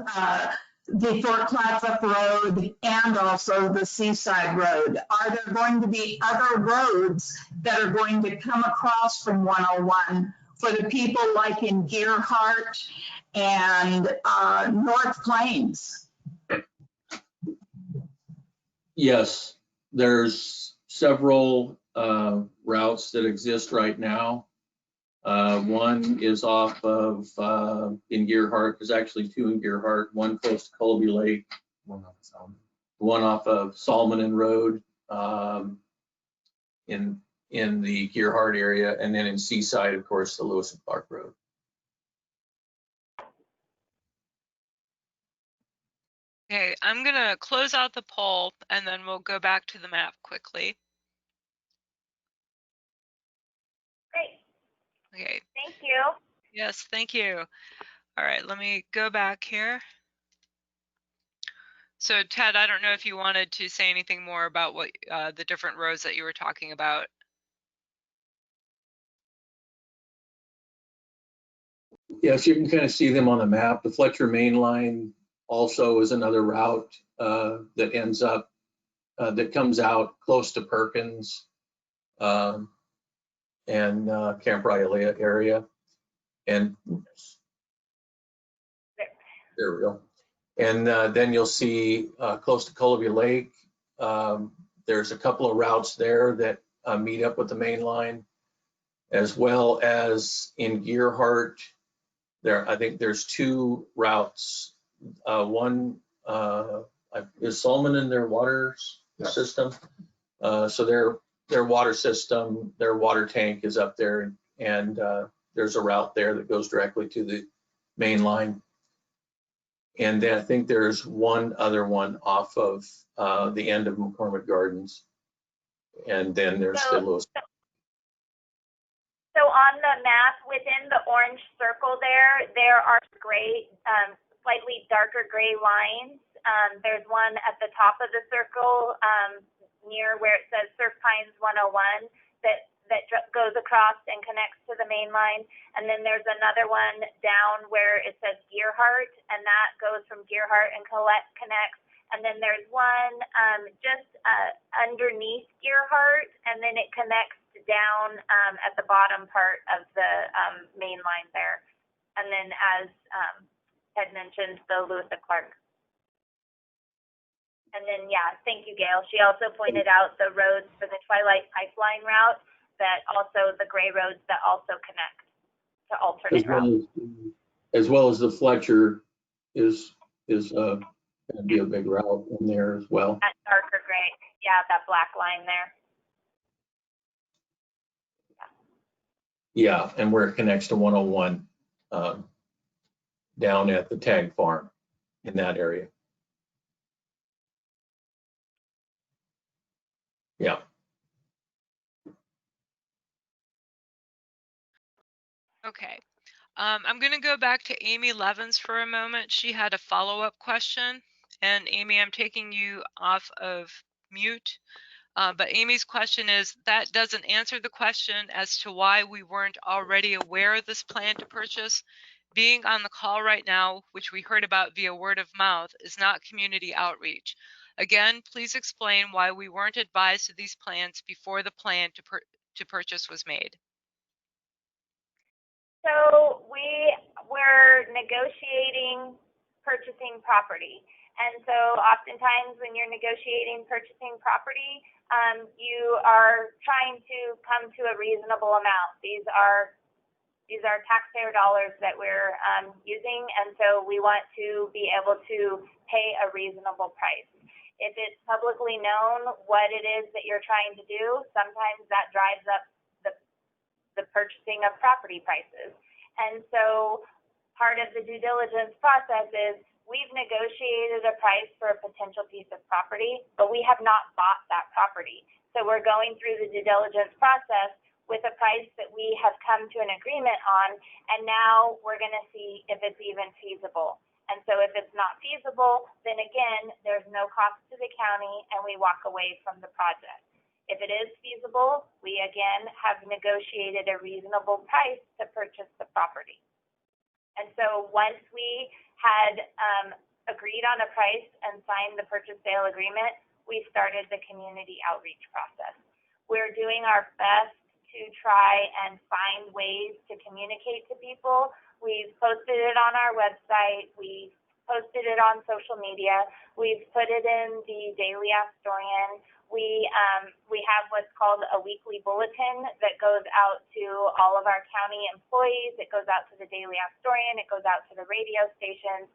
the Fort Clatsop Road and also the Seaside Road. Are there going to be other roads that are going to come across from 101 for the people like in Gerhardt and North Plains? Yes, there's several routes that exist right now. One is off of in Gerhardt. There's actually two in Gerhardt. One close to Colby Lake. One off of Salmonen Road in the Gerhardt area, and then in Seaside, of course, the Lewis and Clark Road. Okay, I'm gonna close out the poll and then we'll go back to the map quickly. Great. Okay. Thank you. Yes, thank you. All right, let me go back here. So Ted, I don't know if you wanted to say anything more about what the different roads that you were talking about. Yes, you can kind of see them on the map. The Fletcher Main Line also is another route that ends up, that comes out close to Perkins and Camp Riley area. And there we go. And then you'll see close to Colby Lake, there's a couple of routes there that meet up with the main line, as well as in Gerhardt. I think there's two routes. One is Solomon in their water system. So their water system, their water tank is up there, and there's a route there that goes directly to the main line. And then I think there's one other one off of the end of McCormick Gardens. And then there's the Lewis. So on the map, within the orange circle there are gray, slightly darker gray lines. There's one at the top of the circle near where it says Surf Pines 101 that goes across and connects to the main line. And then there's another one down where it says Gerhardt, and that goes from Gerhardt and connects. And then there's one just underneath Gerhardt, and then it connects down at the bottom part of the main line there. And then as Ed mentioned, the Lewis and Clark. And then, yeah, thank you, Gail. She also pointed out the roads for the Twilight Pipeline route, that also the gray roads that also connect to alternate routes. As well as the Fletcher is going to be a big route in there as well. That darker gray, yeah, that black line there. Yeah, and where it connects to 101 down at the Tag Farm in that area. Yeah. Okay. I'm going to go back to Amy Levins for a moment. She had a follow-up question. And Amy, I'm taking you off of mute. But Amy's question is, that doesn't answer the question as to why we weren't already aware of this plan to purchase. Being on the call right now, which we heard about via word of mouth, is not community outreach. Again, please explain why we weren't advised of these plans before the plan to purchase was made. So we were negotiating purchasing property. And so oftentimes when you're negotiating purchasing property, you are trying to come to a reasonable amount. These are taxpayer dollars that we're using, and so we want to be able to pay a reasonable price. If it's publicly known what it is that you're trying to do, sometimes that drives up the purchasing of property prices. And so part of the due diligence process is we've negotiated a price for a potential piece of property, but we have not bought that property. So we're going through the due diligence process with a price that we have come to an agreement on, and now we're going to see if it's even feasible. And so if it's not feasible, then again, there's no cost to the county and we walk away from the project. If it is feasible, we again have negotiated a reasonable price to purchase the property. And so once we had agreed on a price and signed the purchase sale agreement, we started the community outreach process. We're doing our best to try and find ways to communicate to people. We've posted it on our website. We've posted it on social media. We've put it in the Daily Astorian. We have what's called a weekly bulletin that goes out to all of our county employees. It goes out to the Daily Astorian. It goes out to the radio stations.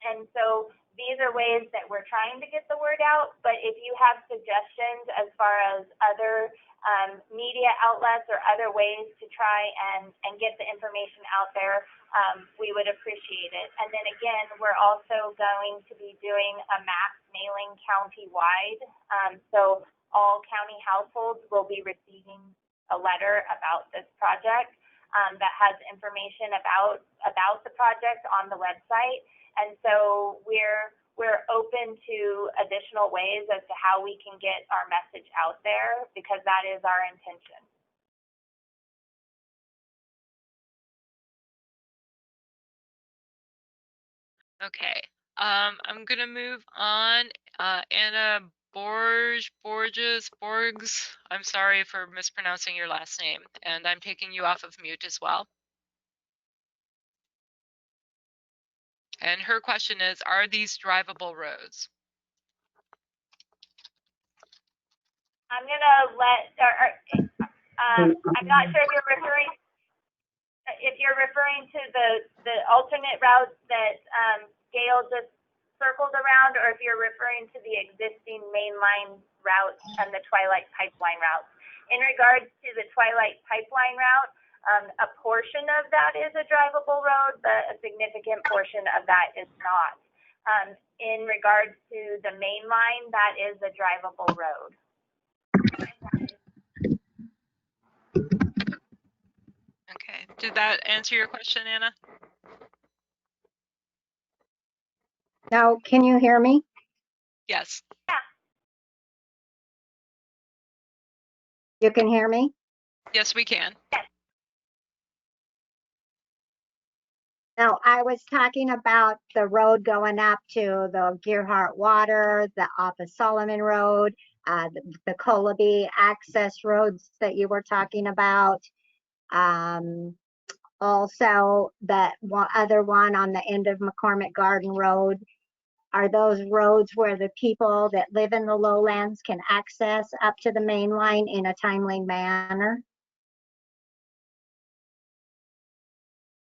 And so these are ways that we're trying to get the word out. But if you have suggestions as far as other media outlets or other ways to try and get the information out there, we would appreciate it. And then again, we're also going to be doing a mass mailing county-wide. So all county households will be receiving a letter about this project that has information about the project on the website. And so we're open to additional ways as to how we can get our message out there, because that is our intention. Okay, I'm gonna move on. Anna Borges, I'm sorry for mispronouncing your last name, and I'm taking you off of mute as well. And her question is, are these drivable roads? I'm gonna let, I'm not sure if you're referring to the alternate routes that Gail just circled around, or if you're referring to the existing mainline routes and the Twilight Pipeline routes. In regards to the Twilight Pipeline route, a portion of that is a drivable road, but a significant portion of that is not. In regards to the main line, that is a drivable road. Okay, did that answer your question, Anna? Now, can you hear me? Yes. Yeah. You can hear me? Yes, we can. Yes. No, I was talking about the road going up to the Gearhart Water, the off of Sullivan Road, the Colby access roads that you were talking about. Also, the other one on the end of McCormick Garden Road. Are those roads where the people that live in the lowlands can access up to the main line in a timely manner?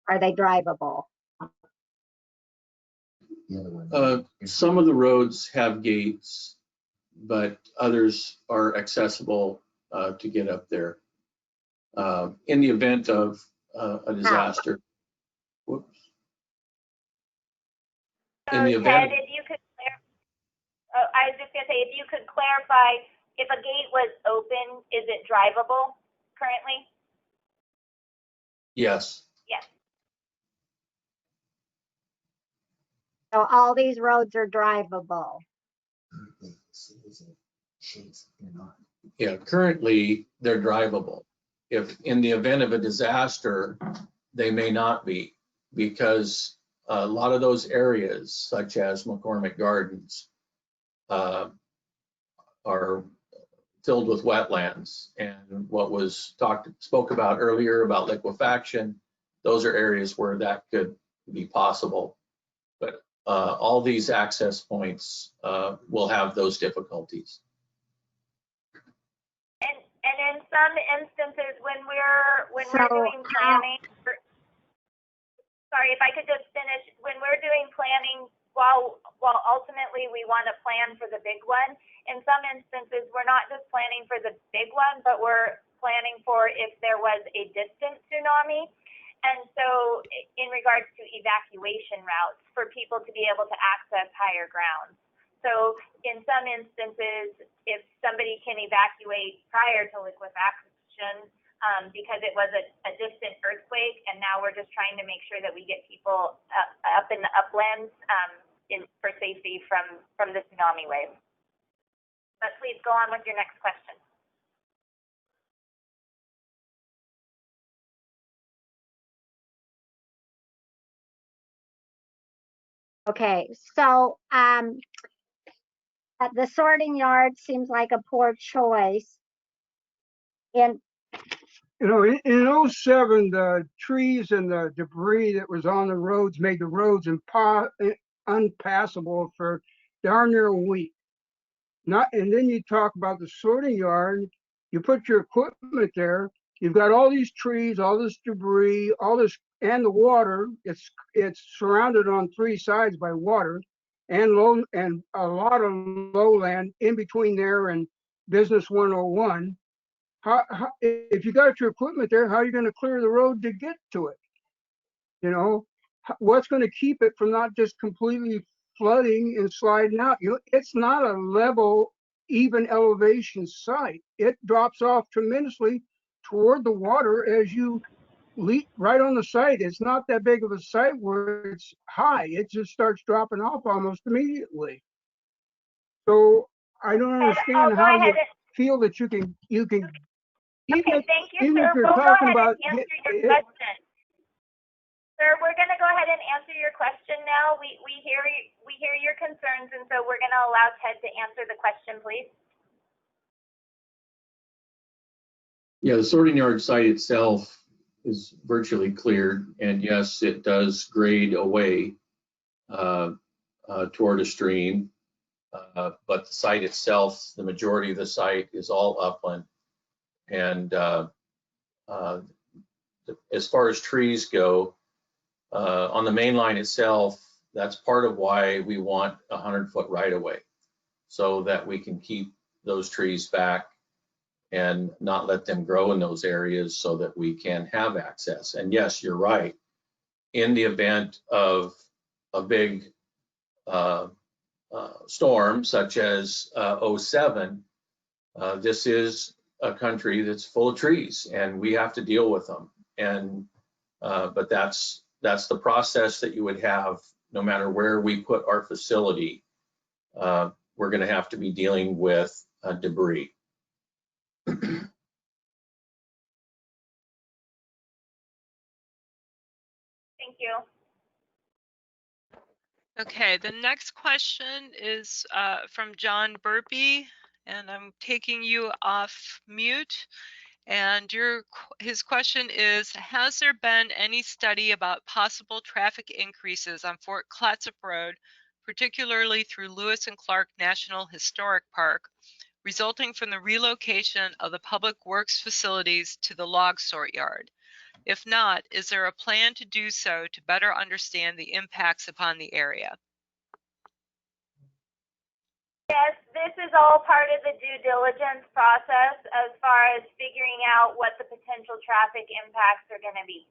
Are they drivable? Some of the roads have gates, but others are accessible to get up there. In the event of a disaster. Whoops. So In the event, Ted, if you could I was just gonna say, if you could clarify, if a gate was open, is it drivable currently? yes. Yes. So all these roads are drivable. Yeah, currently they're drivable. If in the event of a disaster, they may not be, because a lot of those areas, such as McCormick Gardens, are filled with wetlands. And what was spoke about earlier about liquefaction, those are areas where that could be possible. But all these access points will have those difficulties. And in some instances, when we're doing planning, sorry, if I could just finish, when we're doing planning, while ultimately we want to plan for the big one, in some instances we're not just planning for the big one, but we're planning for if there was a distant tsunami. And so in regards to evacuation routes for people to be able to access higher grounds. So in some instances, if somebody can evacuate prior to liquefaction, because it was a distant earthquake, and now we're just trying to make sure that we get people up up in the uplands for safety from the tsunami wave. But please go on with your next question. Okay, so the sorting yard seems like a poor choice. And You know, in 07, the trees and the debris that was on the roads made the roads unpassable for darn near a week. And then you talk about the sorting yard, you put your equipment there, you've got all these trees, all this debris, all this, and the water. It's surrounded on 3 sides by water and a lot of lowland in between there and Business 101. If you got your equipment there, how are you going to clear the road to get to it? You know, what's going to keep it from not just completely flooding and sliding out? It's not a level, even elevation site. It drops off tremendously toward the water as you leap right on the site. It's not that big of a site where it's high. It just starts dropping off almost immediately. So I don't understand how you feel that you can Okay, thank you, even sir. if you're We'll go talking ahead about and answer your question. Sir, we're going to go ahead and answer your question now. We hear your concerns, and so we're going to allow Ted to answer the question, please. Yeah, the sorting yard site itself is virtually cleared, and yes, it does grade away toward a stream, but the site itself, the majority of the site is all upland. And as far as trees go, on the main line itself, that's part of why we want a 100-foot right-of-way, so that we can keep those trees back and not let them grow in those areas so that we can have access. And yes, you're right. In the event of a big storm such as 07, this is a country that's full of trees and we have to deal with them. And but that's the process that you would have no matter where we put our facility. We're going to have to be dealing with debris. Thank you. Okay, the next question is from John Burpee, and I'm taking you off mute. And his question is, has there been any study about possible traffic increases on Fort Clatsop Road, particularly through Lewis and Clark National Historic Park, resulting from the relocation of the public works facilities to the log sort yard? If not, is there a plan to do so to better understand the impacts upon the area? Yes, this is all part of the due diligence process as far as figuring out what the potential traffic impacts are going to be.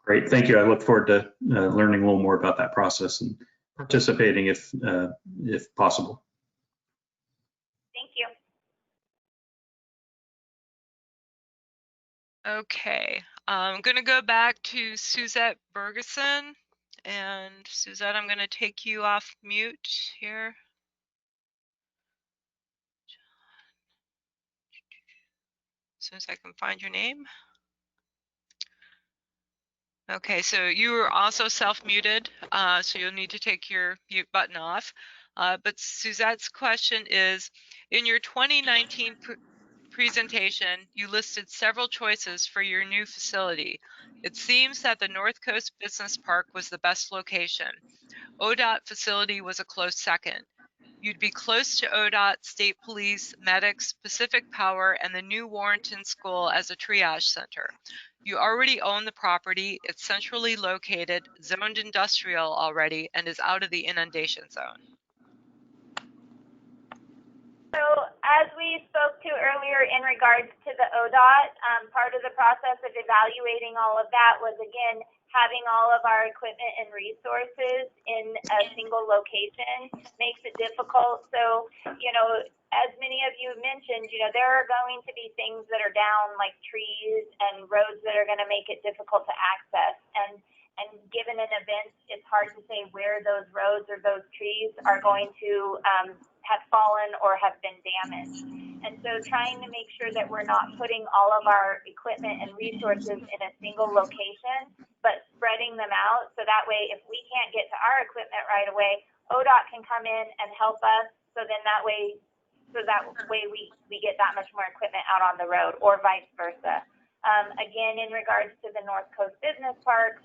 Great, thank you. I look forward to learning a little more about that process and participating if possible. Thank you. Okay, I'm going to go back to Suzette Bergeson. And Suzette, I'm going to take you off mute here. As soon as I can find your name. Okay, so you are also self-muted, so you'll need to take your mute button off. But Suzette's question is, in your 2019 presentation, you listed several choices for your new facility. It seems that the North Coast Business Park was the best location. ODOT facility was a close second. You'd be close to ODOT, State Police, medics, Pacific Power, and the new Warrenton School as a triage center. You already own the property. It's centrally located, zoned industrial already, and is out of the inundation zone. So as we spoke to earlier in regards to the ODOT, part of the process of evaluating all of that was, again, having all of our equipment and resources in a single location makes it difficult. So, you know, as many of you mentioned, you know, there are going to be things that are down like trees and roads that are going to make it difficult to access. And say where those roads or those trees are going to have fallen or have been damaged. And so trying to make sure that we're not putting all of our equipment and resources in a single location, but spreading them out. So that way, if we can't get to our equipment right away, ODOT can come in and help us. So then that way we get that much more equipment out on the road, or vice versa. Again, in regards to the North Coast Business Park,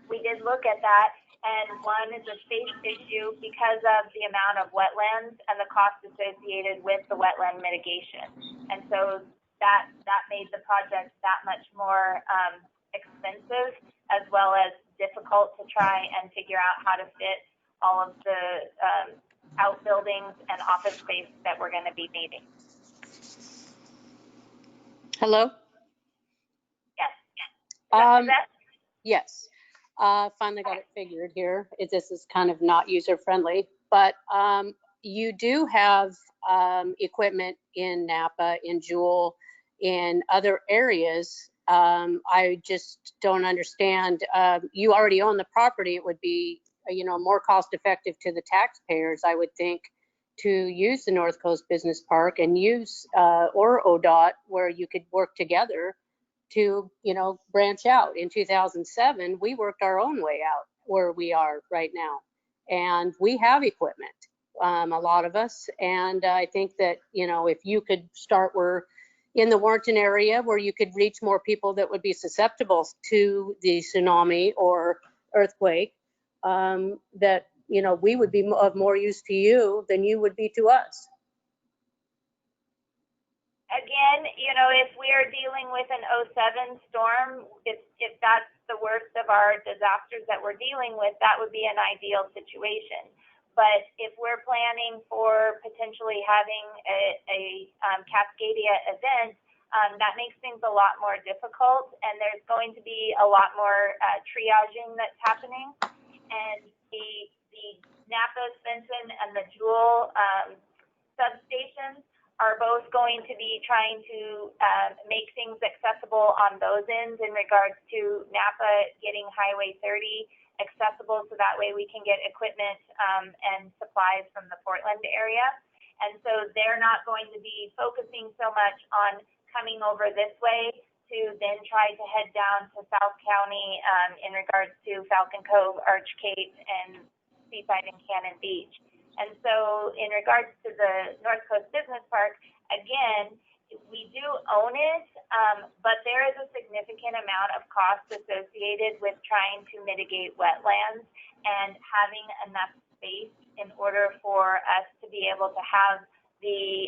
we did look at that, and one is a space issue because of the amount of wetlands and the cost associated with the wetland mitigation. And so that made the project that much more expensive, as well as difficult to try and figure out how to fit all of the outbuildings and office space that we're going to be needing. Hello? Yes. Is that Yes. Finally got it figured here. This is kind of not user friendly, but you do have equipment in Napa, in Jewel, in other areas. I just don't understand. You already own the property. It would be, more cost effective to the taxpayers, I would think, to use the North Coast Business Park and use or ODOT, where you could work together to, branch out. In 2007, we worked our own way out where we are right now. And we have equipment, a lot of us. And I think that, if you could start in the Warrenton area where you could reach more people that would be susceptible to the tsunami or earthquake, that, we would be of more use to you than you would be to us. Again, if we are dealing with an 07 storm, if that's the worst of our disasters that we're dealing with, that would be an ideal situation. But if we're planning for potentially having a Cascadia event, that makes things a lot more difficult, and there's going to be a lot more triaging that's happening. And the Napa, Svensson, and the Jewel substations are both going to be trying to make things accessible on those ends in regards to Napa getting Highway 30 accessible, so that way we can get equipment and supplies from the Portland area. And so they're not going to be focusing so much on coming over this way to then try to head down to South County in regards to Falcon Cove, Arch Cape, and Seaside and Cannon Beach. And so in regards to the North Coast Business Park, again, we do own it, but there is a significant amount of cost associated with trying to mitigate wetlands and having enough space in order for us to be able to have the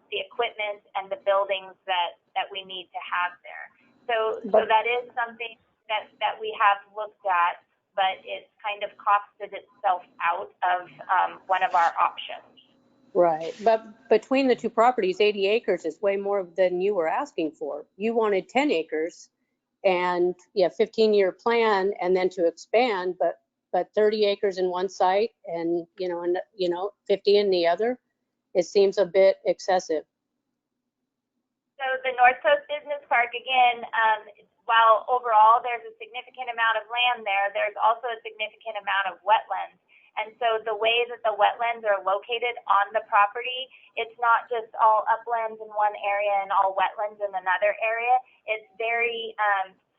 equipment and the buildings that we need to have there. So that is something that we have looked at, but it's kind of costed itself out of one of our options. Right, but between the two properties, 80 acres is way more than you were asking for. You wanted 10 acres and 15-year plan and then to expand, but 30 acres in one site and 50 in the other, it seems a bit excessive. So the North Coast Business Park, again, while overall there's a significant amount of land there, there's also a significant amount of wetlands. And so the way that the wetlands are located on the property, it's not just all uplands in one area and all wetlands in another area. It's very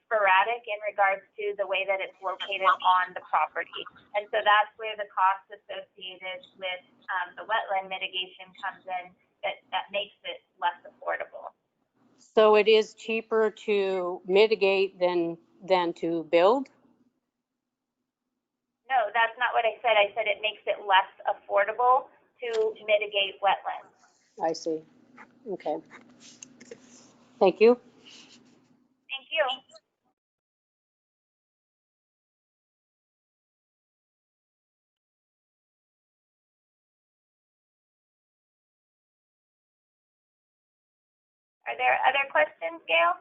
sporadic in regards to the way that it's located on the property. And so that's where the cost associated with the wetland mitigation comes in, that makes it less affordable. So it is cheaper to mitigate than to build? No, that's not what I said. I said it makes it less affordable to mitigate wetlands. I see. Okay. Thank you. Thank you. Are there other questions, Gail?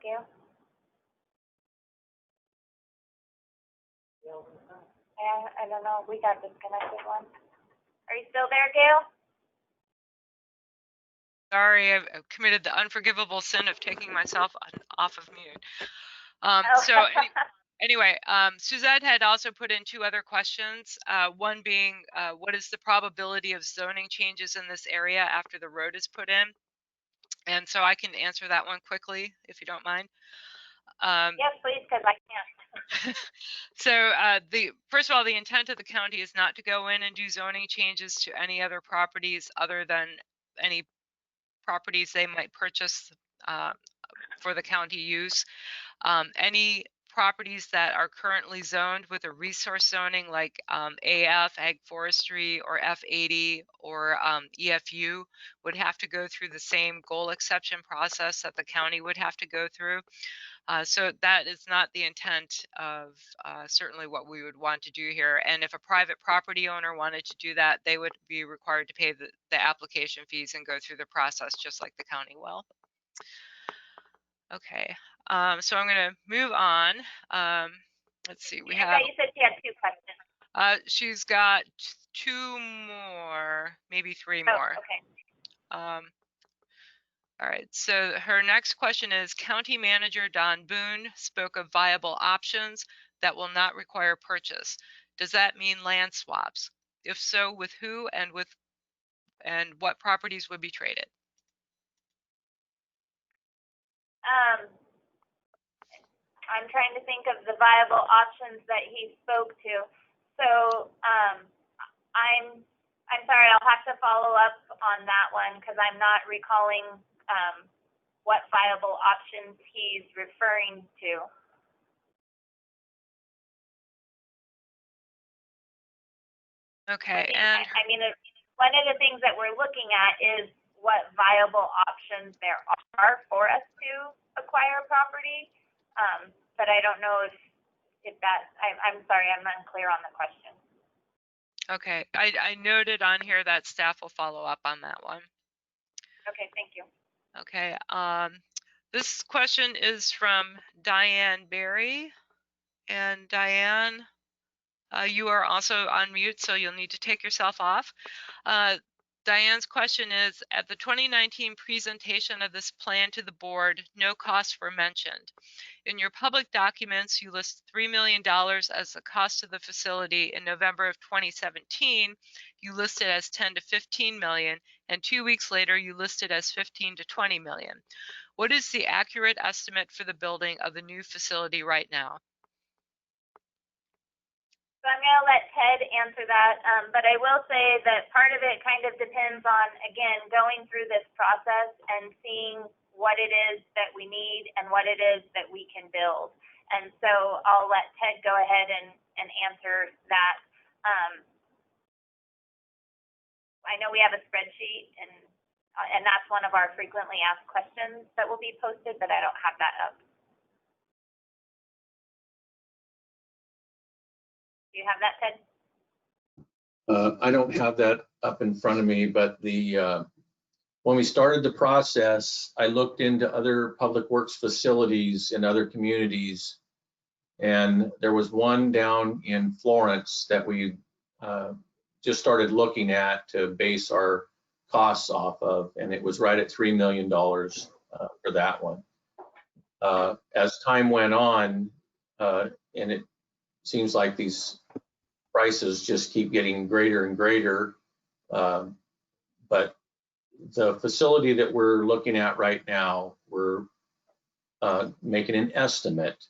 Gail? I don't know. We got disconnected once. Are you still there, Gail? Sorry, I've committed the unforgivable sin of taking myself off of mute. Anyway, Suzette had also put in 2 other questions. One being, what is the probability of zoning changes in this area after the road is put in? And so I can answer that one quickly, if you don't mind. Yes, please, because I can't. So first of all, the intent of the county is not to go in and do zoning changes to any other properties other than any properties they might purchase for the county use. Any properties that are currently zoned with a resource zoning like AF, Ag Forestry, or F80 or EFU would have to go through the same goal exception process that the county would have to go through. So that is not the intent of certainly what we would want to do here. And if a private property owner wanted to do that, they would be required to pay the application fees and go through the process just like the county will. Okay, so I'm going to move on. Let's see, we have. You said she had 2 questions. She's got 2 more, maybe 3 more. Okay. All right, so her next question is, County Manager Don Boone spoke of viable options that will not require purchase. Does that mean land swaps? If so, with who and what properties would be traded? I'm trying to think of the viable options that he spoke to. So I'm sorry, I'll have to follow up on that one because I'm not recalling what viable options he's referring to. Okay, I mean, one of the things that we're looking at is what viable options there are for us to acquire property. But I don't know if that, I'm sorry, I'm unclear on the question. Okay, I noted on here that staff will follow up on that one. Okay, thank you. Okay, this question is from Diane Berry. And Diane, you are also on mute, so you'll need to take yourself off. Diane's question is, at the 2019 presentation of this plan to the board, no costs were mentioned. In your public documents, you list $3 million as the cost of the facility. In November of 2017, you listed as 10 to 15 million, and 2 weeks later, you listed as 15 to 20 million. What is the accurate estimate for the building of the new facility right now? So I'm going to let Ted answer that, but I will say that part of it kind of depends on, again, going through this process and seeing what it is that we need and what it is that we can build. And so I'll let Ted go ahead and answer that. I know we have a spreadsheet, and that's one of our frequently asked questions that will be posted, but I don't have that up. Do you have that, Ted? I don't have that up in front of me, but when we started the process, I looked into other public works facilities in other communities, and there was one down in Florence that we just started looking at to base our costs off of, and it was right at $3 million for that one. As time went on, and it seems like these prices just keep getting greater and greater. But the facility that we're looking at right now, we're making an estimate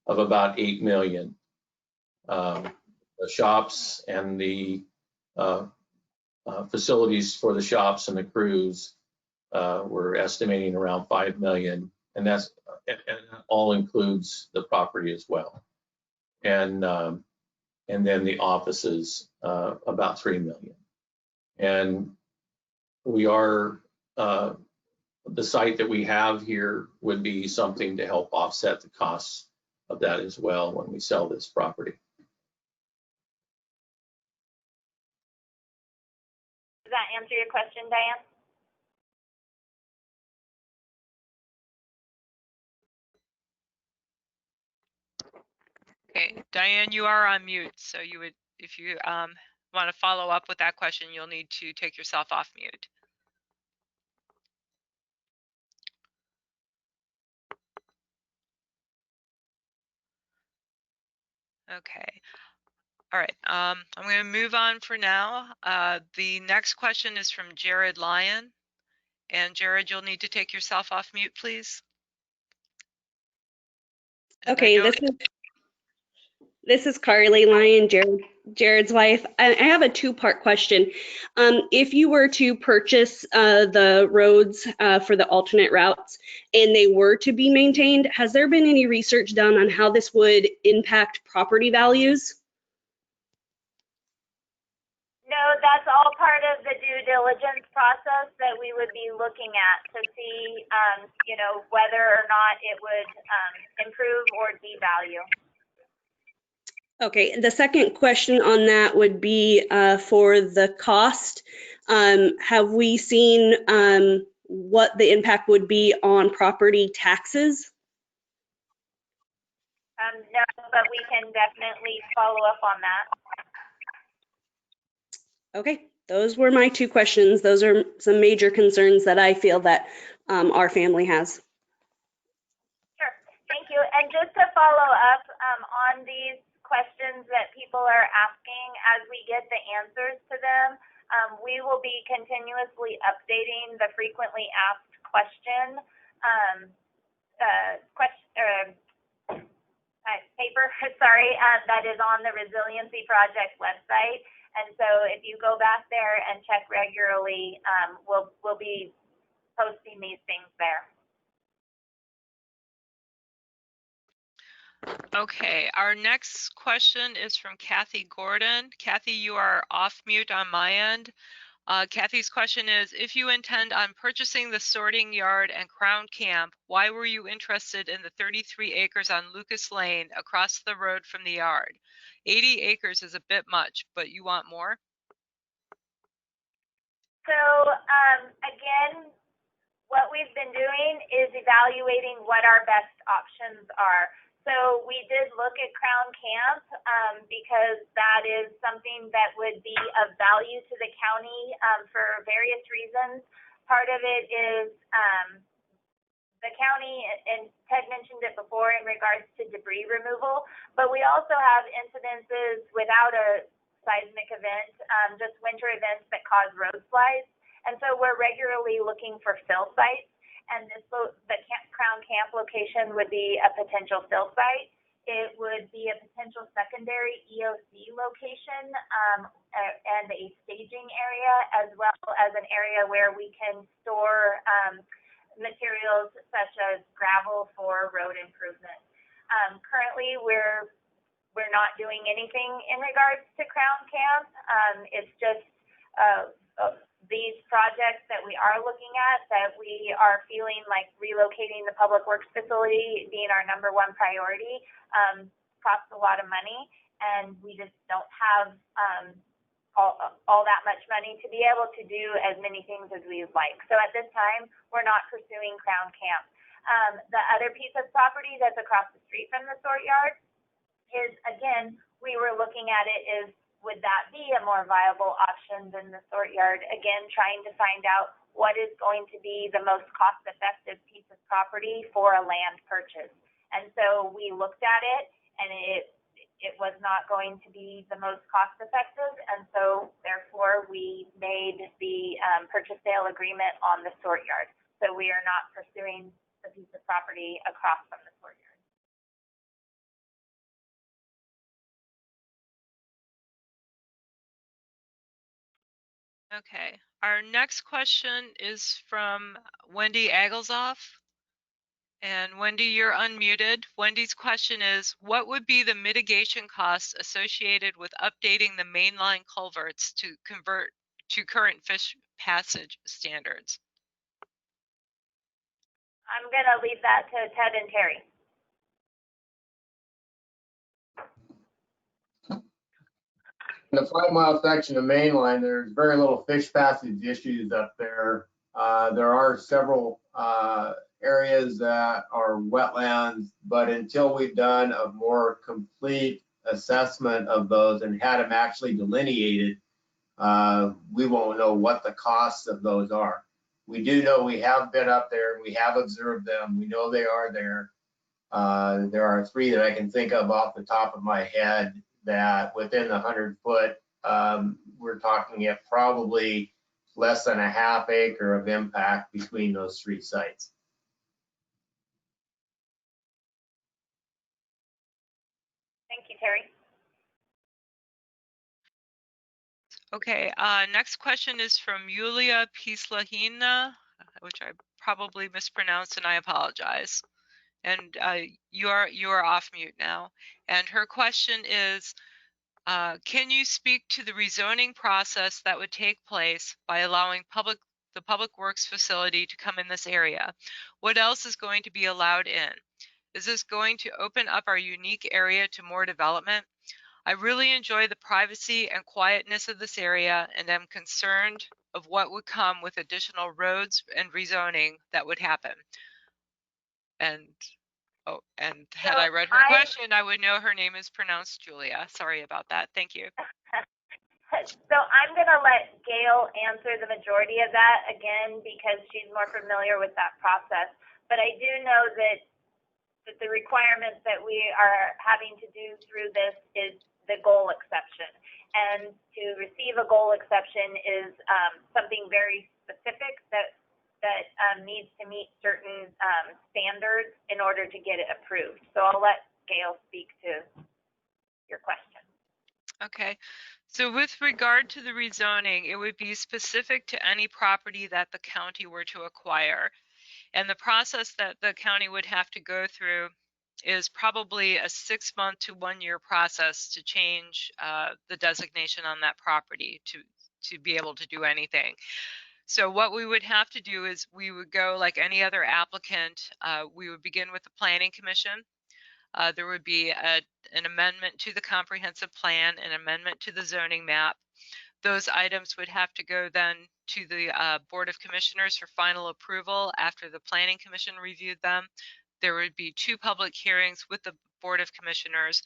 of about 8 million. The shops and the facilities for the shops and the crews, we're estimating around 5 million, and that all includes the property as well. And then the offices, about 3 million. And we are, the site that we have here would be something to help offset the costs of that as well when we sell this property. Does that answer your question, Diane? Okay, Diane, you are on mute, so you would, if you want to follow up with that question, you'll need to take yourself off mute. Okay. All right. I'm going to move on for now. The next question is from Jared Lyon. And Jared, you'll need to take yourself off mute, please. And Okay, this is Carly Lyon, Jared's wife. I have a two-part question. If you were to purchase the roads for the alternate routes and they were to be maintained, has there been any research done on how this would impact property values? No, that's all part of the due diligence process that we would be looking at to see, you know, whether or not it would improve or devalue. Okay, the second question on that would be for the cost. Have we seen what the impact would be on property taxes? No, but we can definitely follow up on that. Okay, those were my two questions. Those are some major concerns that I feel that our family has. Sure, thank you. And just to follow up on these questions that people are asking, as we get the answers to them, we will be continuously updating the frequently asked question paper, sorry, that is on the Resiliency Project website. And so if you go back there and check regularly, we'll be posting these things there. Okay, our next question is from Kathy Gordon. Kathy, you are off mute on my end. Kathy's question is, if you intend on purchasing the sorting yard and Crown Camp, why were you interested in the 33 acres on Lucas Lane across the road from the yard? 80 acres is a bit much, but you want more? So again, what we've been doing is evaluating what our best options are. So we did look at Crown Camp because that is something that would be of value to the county for various reasons. Part of it is the county, and Ted mentioned it before in regards to debris removal, but we also have incidences without a seismic event, just winter events that cause road slides. And so we're regularly looking for fill sites. And the Crown Camp location would be a potential fill site. It would be a potential secondary EOC location and a staging area, as well as an area where we can store materials such as gravel for road improvement. Currently, we're not doing anything in regards to Crown Camp. It's just these projects that we are looking at, that we are feeling like relocating the public works facility being our #1 priority, costs a lot of money, and we just don't have all that much money to be able to do as many things as we would like. So at this time, we're not pursuing Crown Camp. The other piece of property that's across the street from the sort yard is, again, we were looking at it is, would that be a more viable option than the sort yard? Again, trying to find out what is going to be the most cost-effective piece of property for a land purchase. And so we looked at it, and it was not going to be the most cost-effective, and so therefore we made the purchase sale agreement on the sort yard. So we are not pursuing the piece of property across from the sort yard. Okay, our next question is from Wendy Agelzoff. And Wendy, you're unmuted. Wendy's question is, what would be the mitigation costs associated with updating the mainline culverts to convert to current fish passage standards? I'm gonna leave that to Ted and Terry. In the 5-mile section of mainline, there's very little fish passage issues up there. There are several areas that are wetlands, but until we've done a more complete assessment of those and had them actually delineated, we won't know what the costs of those are. We do know we have been up there and we have observed them. We know they are there. There are 3 that I can think of off the top of my head that within the 100-foot, we're talking at probably less than a half acre of impact between those 3 sites. Thank you, Terry. Okay, next question is from Yulia Pislahina, which I probably mispronounced, and I apologize. And you are off mute now. And her question is, can you speak to the rezoning process that would take place by allowing the public works facility to come in this area? What else is going to be allowed in? Is this going to open up our unique area to more development? I really enjoy the privacy and quietness of this area and am concerned of what would come with additional roads and rezoning that would happen. And had I read her question, I would know her name is pronounced Julia. Sorry about that. Thank you. So I'm going to let Gail answer the majority of that again because she's more familiar with that process. But I do know that the requirements that we are having to do through this is the goal exception. And to receive a goal exception is something very specific that needs to meet certain standards in order to get it approved. So I'll let Gail speak to your question. Okay. So with regard to the rezoning, it would be specific to any property that the county were to acquire. And the process that the county would have to go through is probably a 6-month to 1-year process to change the designation on that property to be able to do anything. So what we would have to do is we would go like any other applicant. We would begin with the Planning Commission. There would be an amendment to the comprehensive plan, an amendment to the zoning map. Those items would have to go then to the Board of Commissioners for final approval after the Planning Commission reviewed them. There would be 2 public hearings with the Board of Commissioners.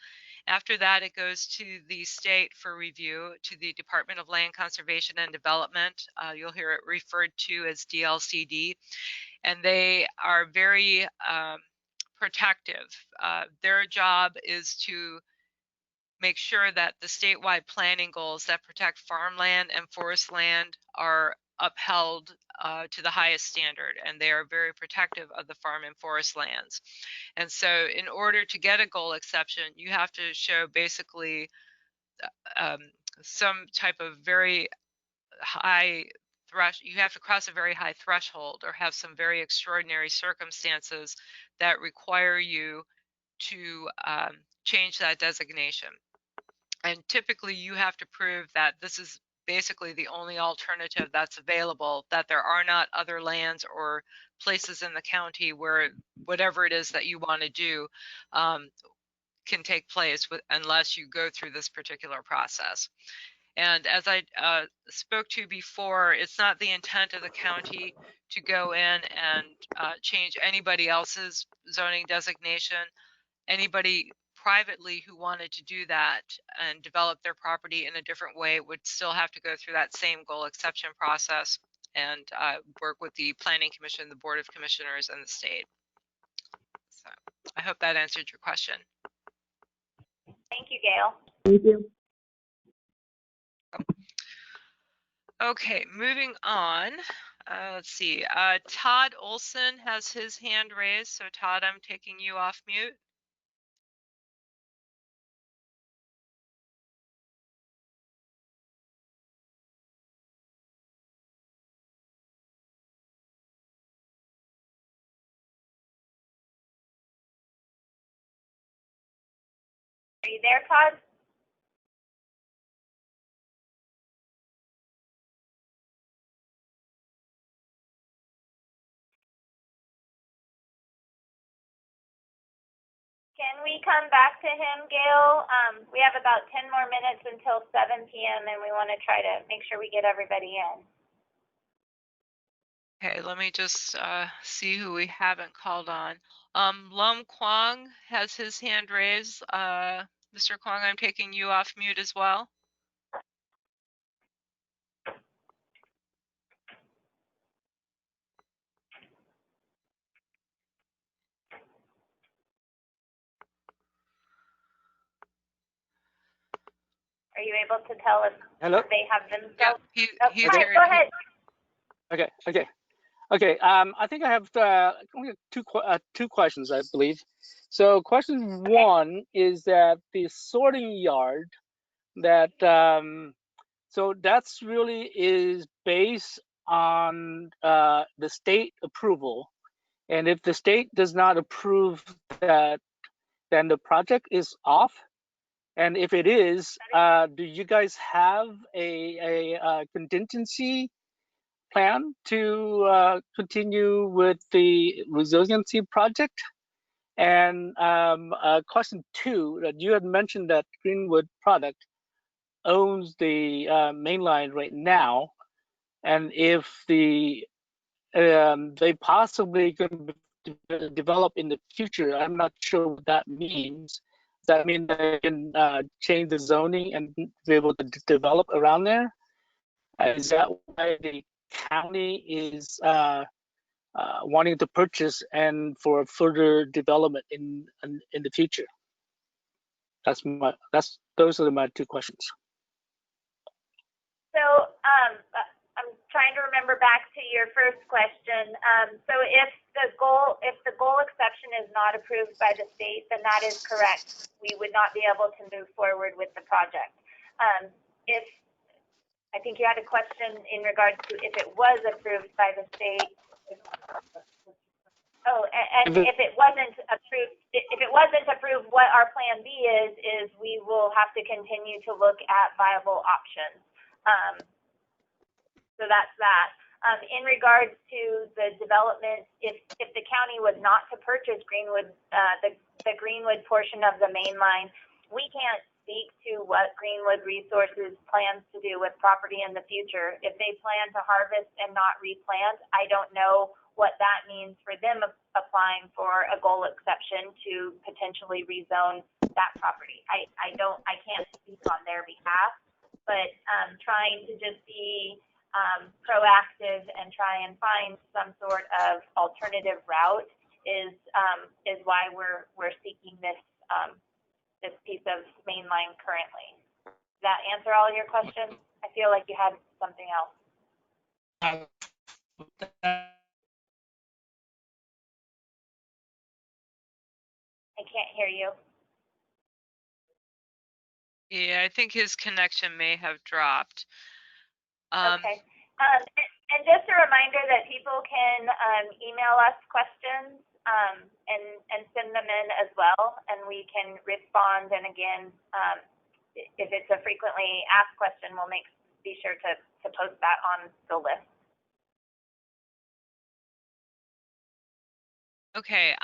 After that, it goes to the state for review, to the Department of Land Conservation and Development. You'll hear it referred to as DLCD. And they are very protective. Their job is to make sure that the statewide planning goals that protect farmland and forest land are upheld to the highest standard, and they are very protective of the farm and forest lands. And so in order to get a goal exception, you have to show basically some type of very high you have to cross a very high threshold or have some very extraordinary circumstances that require you to change that designation. And typically you have to prove that this is basically the only alternative that's available, that there are not other lands or places in the county where whatever it is that you want to do can take place unless you go through this particular process. And as I spoke to before, it's not the intent of the county to go in and change anybody else's zoning designation. Anybody privately who wanted to do that and develop their property in a different way would still have to go through that same goal exception process and work with the Planning Commission, the Board of Commissioners, and the state. So I hope that answered your question. Thank you, Gail. Thank you. Okay, moving on. Let's see. Todd Olson has his hand raised. So Todd, I'm taking you off mute. Are you there, Todd? Can we come back to him, Gail? We have about 10 more minutes until 7 p.m. and we want to try to make sure we get everybody in. Okay, let me just see who we haven't called on. Lum Kwong has his hand raised. Mr. Kwong, I'm taking you off mute as well. you able to tell if Hello? they have Yeah, themselves? he's Hi, very, go ahead. Okay. I think I have only two questions, I believe. So question one is that the sorting yard that so that's really is based on the state approval, and if the state does not approve that, then the project is off. And if it is, do you guys have a contingency plan to continue with the resiliency project? And question two, that you had mentioned that Greenwood Product owns the main line right now, and if they possibly can develop in the future, I'm not sure what that means. Does that mean they can change the zoning and be able to develop around there? Is that why the county is wanting to purchase and for further development in the future? Those are my two questions. So I'm trying to remember back to your first question. So if the goal exception is not approved by the state, then that is correct. We would not be able to move forward with the project. If I think you had a question in regards to if it was approved by the state. Oh, and if it wasn't approved, what our plan B is we will have to continue to look at viable options. So that's that. In regards to the development, if the county was not to purchase Greenwood, the Greenwood portion of the main line, we can't speak to what Greenwood Resources plans to do with property in the future. If they plan to harvest and not replant, I don't know what that means for them applying for a goal exception to potentially rezone that property. I can't speak on their behalf, but trying to just be proactive and try and find some sort of alternative route is why we're seeking this this piece of main line currently. Does that answer all your questions? I feel like you had something else. I can't hear you. yeah, I think his connection may have dropped. Okay. And just a reminder that people can email us questions and send them in as well, and we can respond. And again, if it's a frequently asked question, we'll be sure to post that on the list. Okay,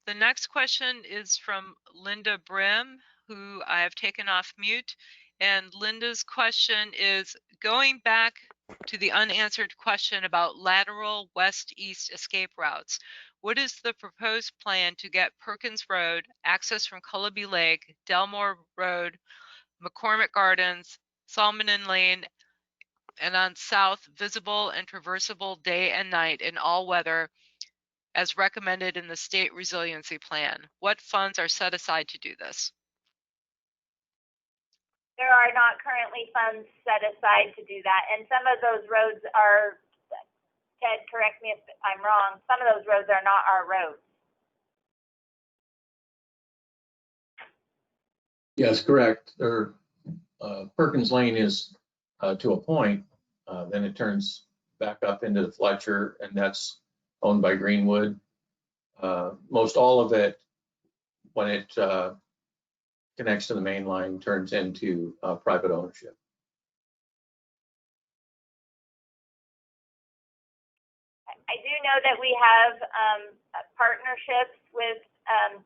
the next question is from Linda Brim, who I have taken off mute. And Linda's question is, going back to the unanswered question about lateral west-east escape routes, what is the proposed plan to get Perkins Road, access from Cullowhee Lake, Delmore Road, McCormick Gardens, Salmonen Lane, and on south visible and traversable day and night in all weather as recommended in the state resiliency plan? What funds are set aside to do this? There are not currently funds set aside to do that, and some of those roads are, Ted, correct me if I'm wrong, some of those roads are not our roads. Yes, correct. Perkins Lane is to a point, then it turns back up into the Fletcher, and that's owned by Greenwood. Most all of it, when it connects to the main line, turns into private ownership. I do know that we have partnerships with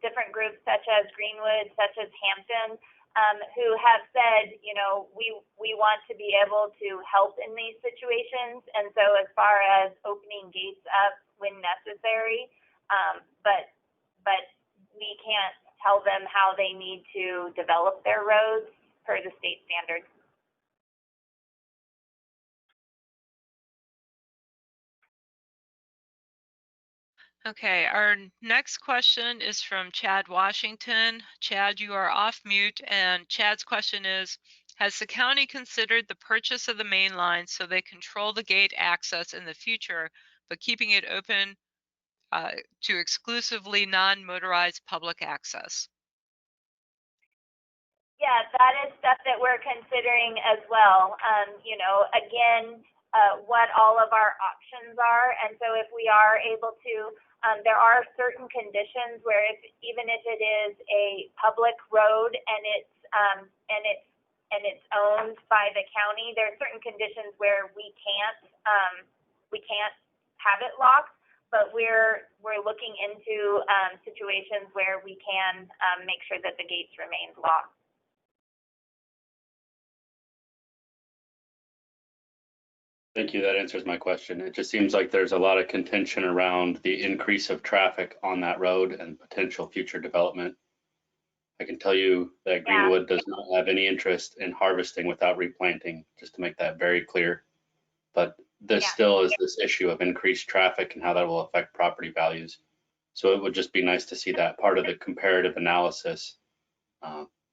different groups such as Greenwood, such as Hampton, who have said, you know, we want to be able to help in these situations. And so as far as opening gates up when necessary, but we can't tell them how they need to develop their roads per the state standards. Okay, our next question is from Chad Washington. Chad, you are off mute, and Chad's question is, Has the county considered the purchase of the main line so they control the gate access in the future, but keeping it open to exclusively non-motorized public access? Yeah, that is stuff that we're considering as well. You know, again, what all of our options are. And so if we are able to, there are certain conditions where even if it is a public road and it's owned by the county, there are certain conditions where we can't have it locked. But we're looking into situations where we can make sure that the gates remain locked. Thank you. That answers my question. It just seems like there's a lot of contention around the increase of traffic on that road and potential future development. I can tell you that Greenwood does not have any interest in harvesting without replanting, just to make that very clear. But this still is this issue of increased traffic and how that will affect property values. So it would just be nice to see that part of the comparative analysis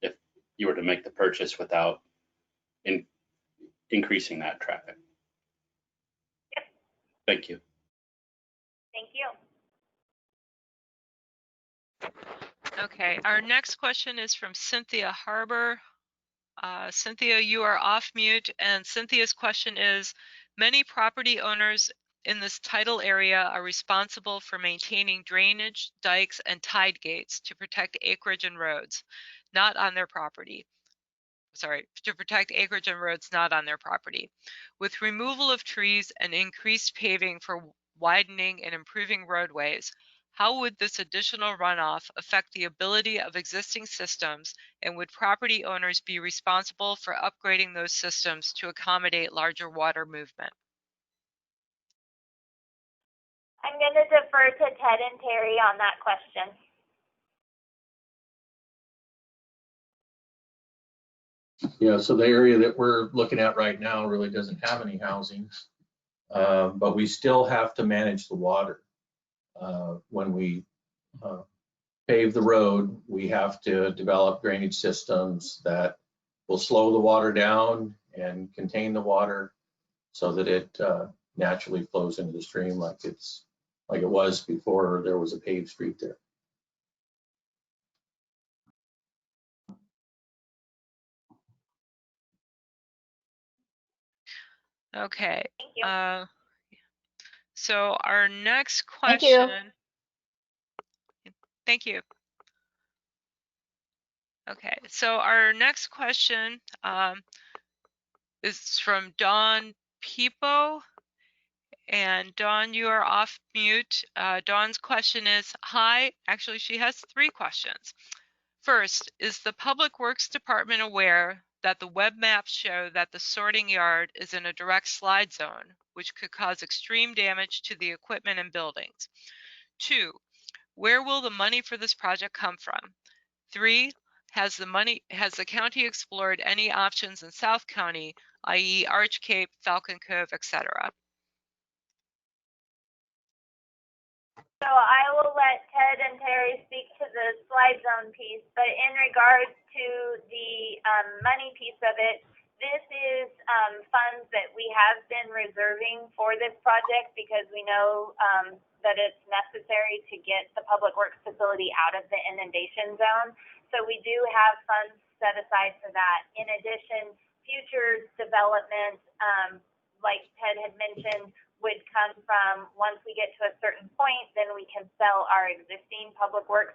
if you were to make the purchase without increasing that traffic. Thank you. Thank you. Okay, our next question is from Cynthia Harbor. Cynthia, you are off mute, and Cynthia's question is, many property owners in this tidal area are responsible for maintaining drainage, dikes, and tide gates to protect acreage and roads not on their property. Sorry, to protect acreage and roads not on their property. With removal of trees and increased paving for widening and improving roadways, how would this additional runoff affect the ability of existing systems, and would property owners be responsible for upgrading those systems to accommodate larger water movement? I'm going to defer to Ted and Terry on that question. Yeah, so the area that we're looking at right now really doesn't have any housing, but we still have to manage the water. When we pave the road, we have to develop drainage systems that will slow the water down and contain the water so that it naturally flows into the stream like it was before there was a paved street there. Okay. Thank you. So our next question. Thank you. Okay, so our next question is from Dawn Peepo. And Dawn, you are off mute. Dawn's question is, hi, actually she has 3 questions. First, is the Public Works Department aware that the web maps show that the sorting yard is in a direct slide zone, which could cause extreme damage to the equipment and buildings? 2, where will the money for this project come from? 3, has the county explored any options in South County, i.e. Arch Cape, Falcon Cove, etc.? So I will let Ted and Terry speak to the slide zone piece, but in regards to the money piece of it, this is funds that we have been reserving for this project because we know that it's necessary to get the public works facility out of the inundation zone. So we do have funds set aside for that. In addition, future development, like Ted had mentioned, would come from once we get to a certain point, then we can sell our existing public works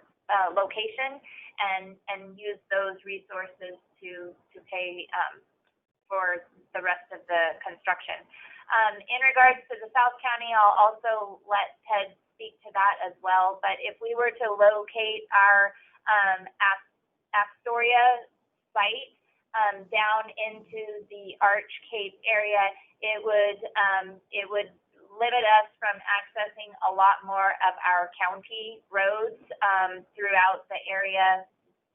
location and use those resources to pay for the rest of the construction. In regards to the South County, I'll also let Ted speak to that as well. But if we were to locate our Astoria site down into the Arch Cape area, it would limit us from accessing a lot more of our county roads throughout the area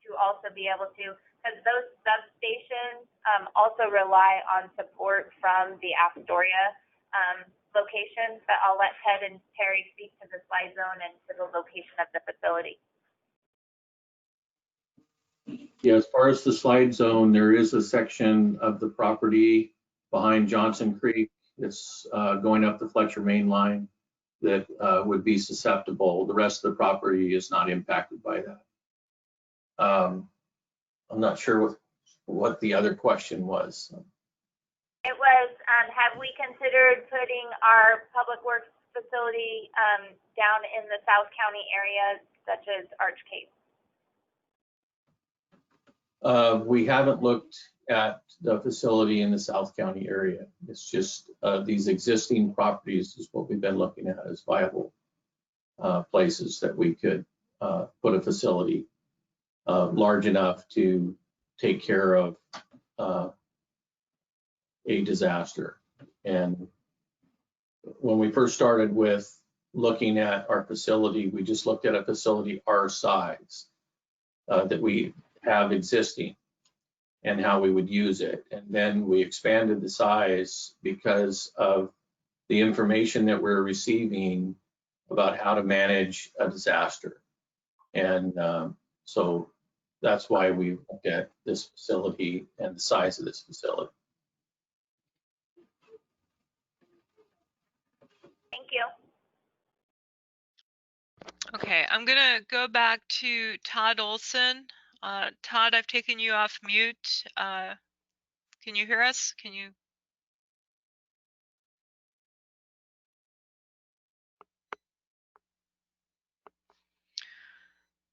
to also be able to, because those substations also rely on support from the Astoria location. But I'll let Ted and Terry speak to the slide zone and to the location of the facility. Yeah, as far as the slide zone, there is a section of the property behind Johnson Creek. It's going up the Fletcher main line that would be susceptible. The rest of the property is not impacted by that. I'm not sure what the other question was. It was, have we considered putting our public works facility down in the South County area, such as Arch Cape? We haven't looked at the facility in the South County area. It's just these existing properties is what we've been looking at as viable places that we could put a facility large enough to take care of a disaster. And when we first started with looking at our facility, we just looked at a facility our size that we have existing and how we would use it. And then we expanded the size because of the information that we're receiving about how to manage a disaster. And so that's why we looked at this facility and the size of this facility. Thank you. Okay, I'm gonna go back to Todd Olson. Todd, I've taken you off mute. Can you hear us? Can you?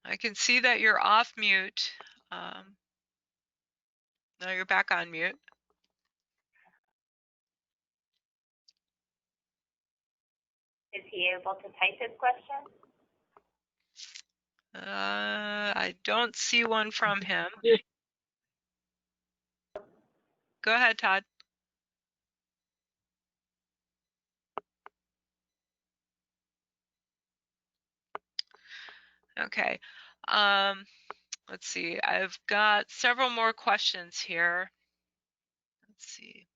I can see that you're off mute. Now you're back on mute. Is he able to type his question? I don't see one from him. Go ahead, Todd. Okay. Let's see. I've got several more questions here. Let's see.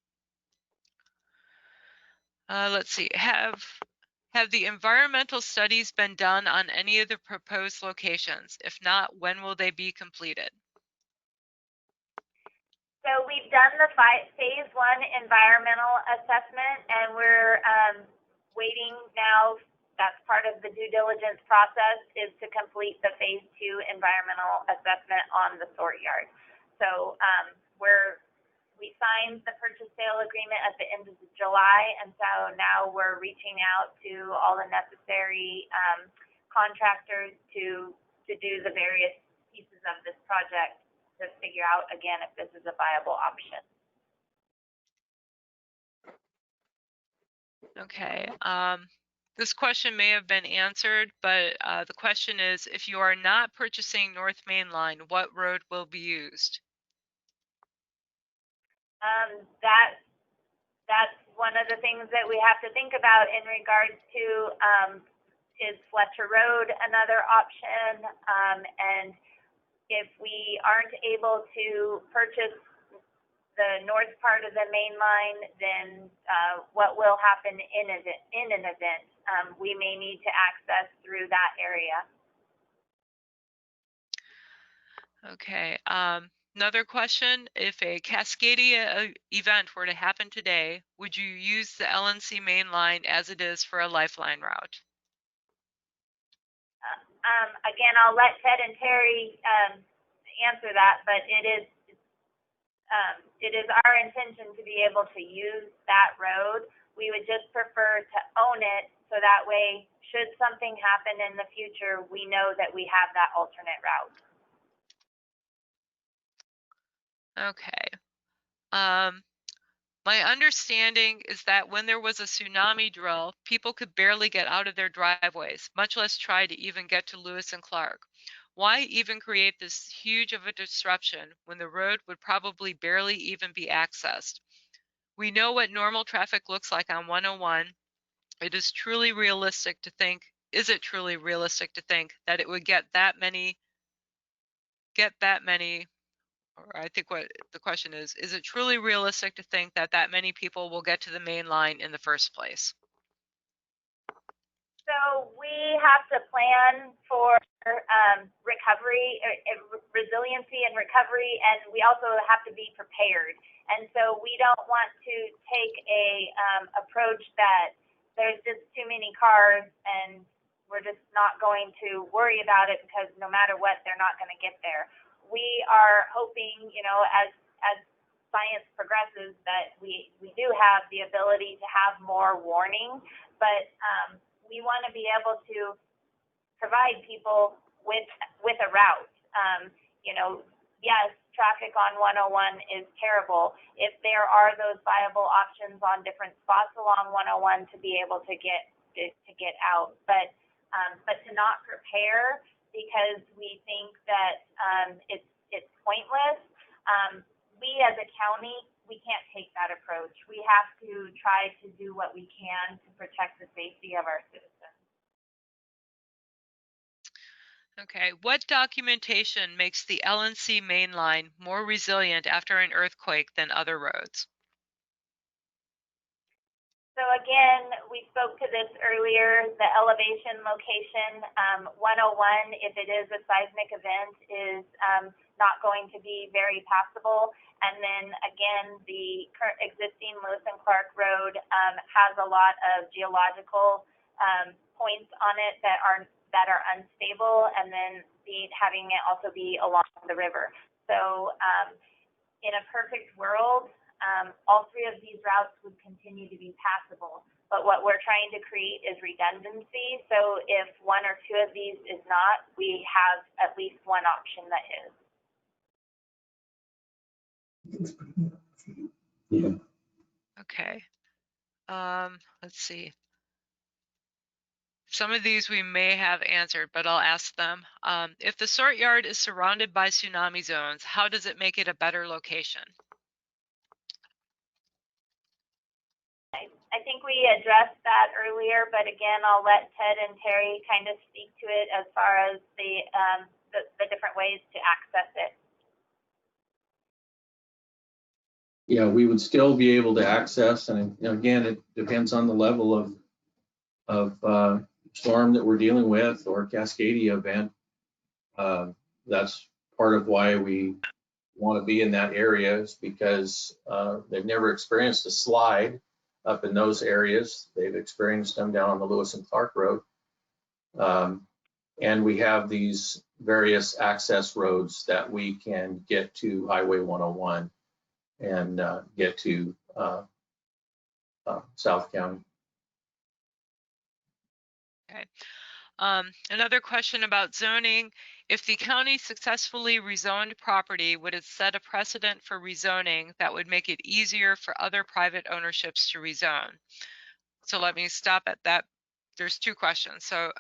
Let's see. Have the environmental studies been done on any of the proposed locations? If not, when will they be completed? So we've done the phase 1 environmental assessment, and we're waiting now. That's part of the due diligence process, is to complete the phase 2 environmental assessment on the sort yard. So we signed the purchase sale agreement at the end of July, and so now we're reaching out to all the necessary contractors to do the various pieces of this project to figure out again if this is a viable option. Okay. This question may have been answered, but the question is, if you are not purchasing North Main Line, what road will be used? That's one of the things that we have to think about in regards to, is Fletcher Road another option? And if we aren't able to purchase the north part of the main line, then what will happen in an event? We may need to access through that area. Okay. Another question, if a Cascadia event were to happen today, would you use the LNC main line as it is for a lifeline route? Again, I'll let Ted and Terry answer that, but it is our intention to be able to use that road. We would just prefer to own it, so that way, should something happen in the future, we know that we have that alternate route. Okay. My understanding is that when there was a tsunami drill, people could barely get out of their driveways, much less try to even get to Lewis and Clark. Why even create this huge of a disruption when the road would probably barely even be accessed? We know what normal traffic looks like on 101. It is truly realistic to think, is it truly realistic to think that it would get that many, or I think what the question is it truly realistic to think that that many people will get to the main line in the first place? So we have to plan for recovery, resiliency and recovery, and we also have to be prepared. And so we don't want to take a approach that there's just too many cars and we're just not going to worry about it because no matter what, they're not going to get there. We are hoping, you know, as science progresses, that we do have the ability to have more warning, but we want to be able to provide people with a route. You know, yes, traffic on 101 is terrible. If there are those viable options on different spots along 101 to be able to get out, but to not prepare because we think that it's pointless. We as a county, we can't take that approach. We have to try to do what we can to protect the safety of our citizens. Okay, what documentation makes the LNC main line more resilient after an earthquake than other roads? So again, we spoke to this earlier, the elevation location, 101, if it is a seismic event, is not going to be very passable. And then again, the current existing Lewis and Clark Road has a lot of geological points on it that are unstable, and then having it also be along the river. So in a perfect world, all three of these routes would continue to be passable. But what we're trying to create is redundancy. So if one or two of these is not, we have at least one option that is. Yeah. Okay. Let's see. Some of these we may have answered, but I'll ask them. If the sort yard is surrounded by tsunami zones, how does it make it a better location? I think we addressed that earlier, but again, I'll let Ted and Terry kind of speak to it as far as the different ways to access it. Yeah, we would still be able to access, and again, it depends on the level of storm that we're dealing with or Cascadia event. That's part of why we want to be in that area, is because they've never experienced a slide up in those areas. They've experienced them down on the Lewis and Clark Road. And we have these various access roads that we can get to Highway 101 and get to South County. Okay. Another question about zoning. If the county successfully rezoned property, would it set a precedent for rezoning that would make it easier for other private ownerships to rezone? So let me stop at that. There's two questions. So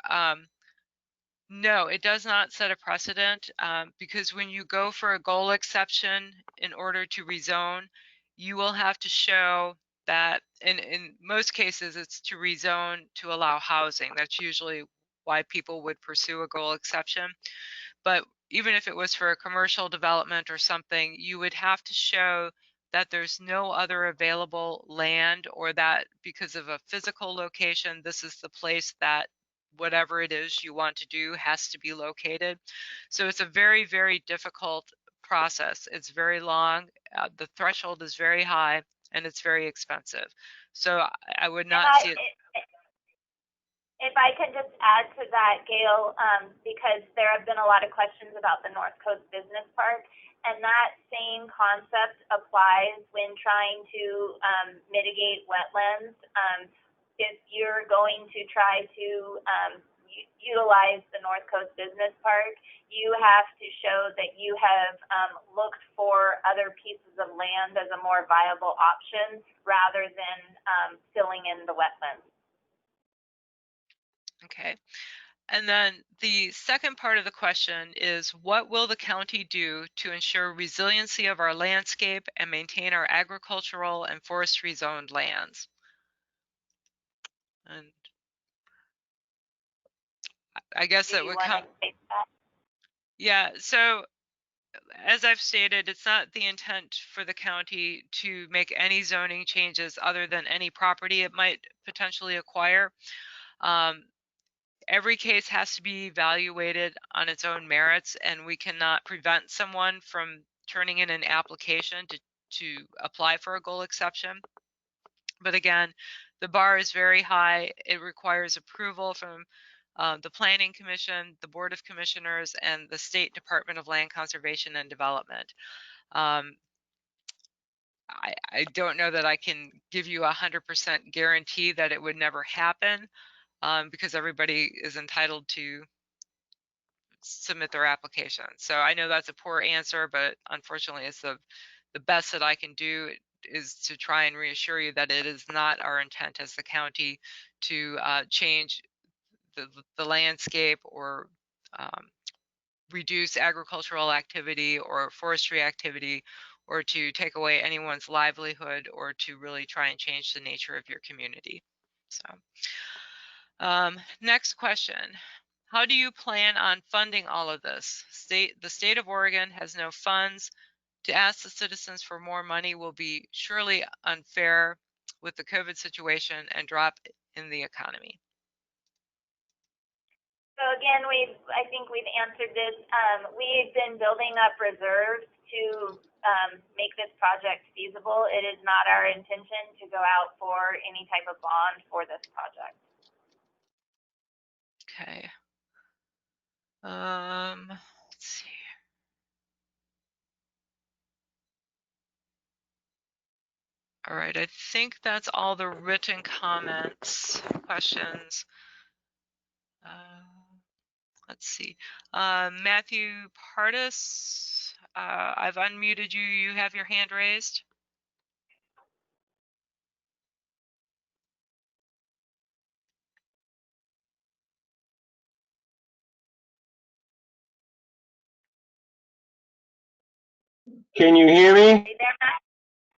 no, it does not set a precedent because when you go for a goal exception in order to rezone, you will have to show that in most cases it's to rezone to allow housing. That's usually why people would pursue a goal exception. But even if it was for a commercial development or something, you would have to show that there's no other available land, or that because of a physical location, this is the place that whatever it is you want to do has to be located. So it's a very, very difficult process. It's very long. The threshold is very high, and it's very expensive. So I would not see it. If I could just add to that, Gail, because there have been a lot of questions about the North Coast Business Park, and that same concept applies when trying to mitigate wetlands. If you're going to try to utilize the North Coast Business Park, you have to show that you have looked for other pieces of land as a more viable option rather than filling in the wetlands. Okay. And then the second part of the question is, what will the county do to ensure resiliency of our landscape and maintain our agricultural and forestry zoned lands? And I guess that would come. Yeah, so as I've stated, it's not the intent for the county to make any zoning changes other than any property it might potentially acquire. every case has to be evaluated on its own merits, and we cannot prevent someone from turning in an application to apply for a goal exception. But again, the bar is very high. It requires approval from the Planning Commission, the Board of Commissioners, and the State Department of Land Conservation and Development. I don't know that I can give you 100% guarantee that it would never happen, because everybody is entitled to submit their application. So I know that's a poor answer, but unfortunately it's the best that I can do is to try and reassure you that it is not our intent as the county to change the landscape or reduce agricultural activity or forestry activity, or to take away anyone's livelihood, or to really try and change the nature of your community. So next question. How do you plan on funding all of this? The state of Oregon has no funds. To ask the citizens for more money will be surely unfair with the COVID situation and drop in the economy. So again, I think we've answered this. We've been building up reserves to make this project feasible. It is not our intention to go out for any type of bond for this project. Okay. Let's see. All right, I think that's all the written comments, questions. Let's see. Matthew Pardis, I've unmuted you. You have your hand raised. Can you hear me?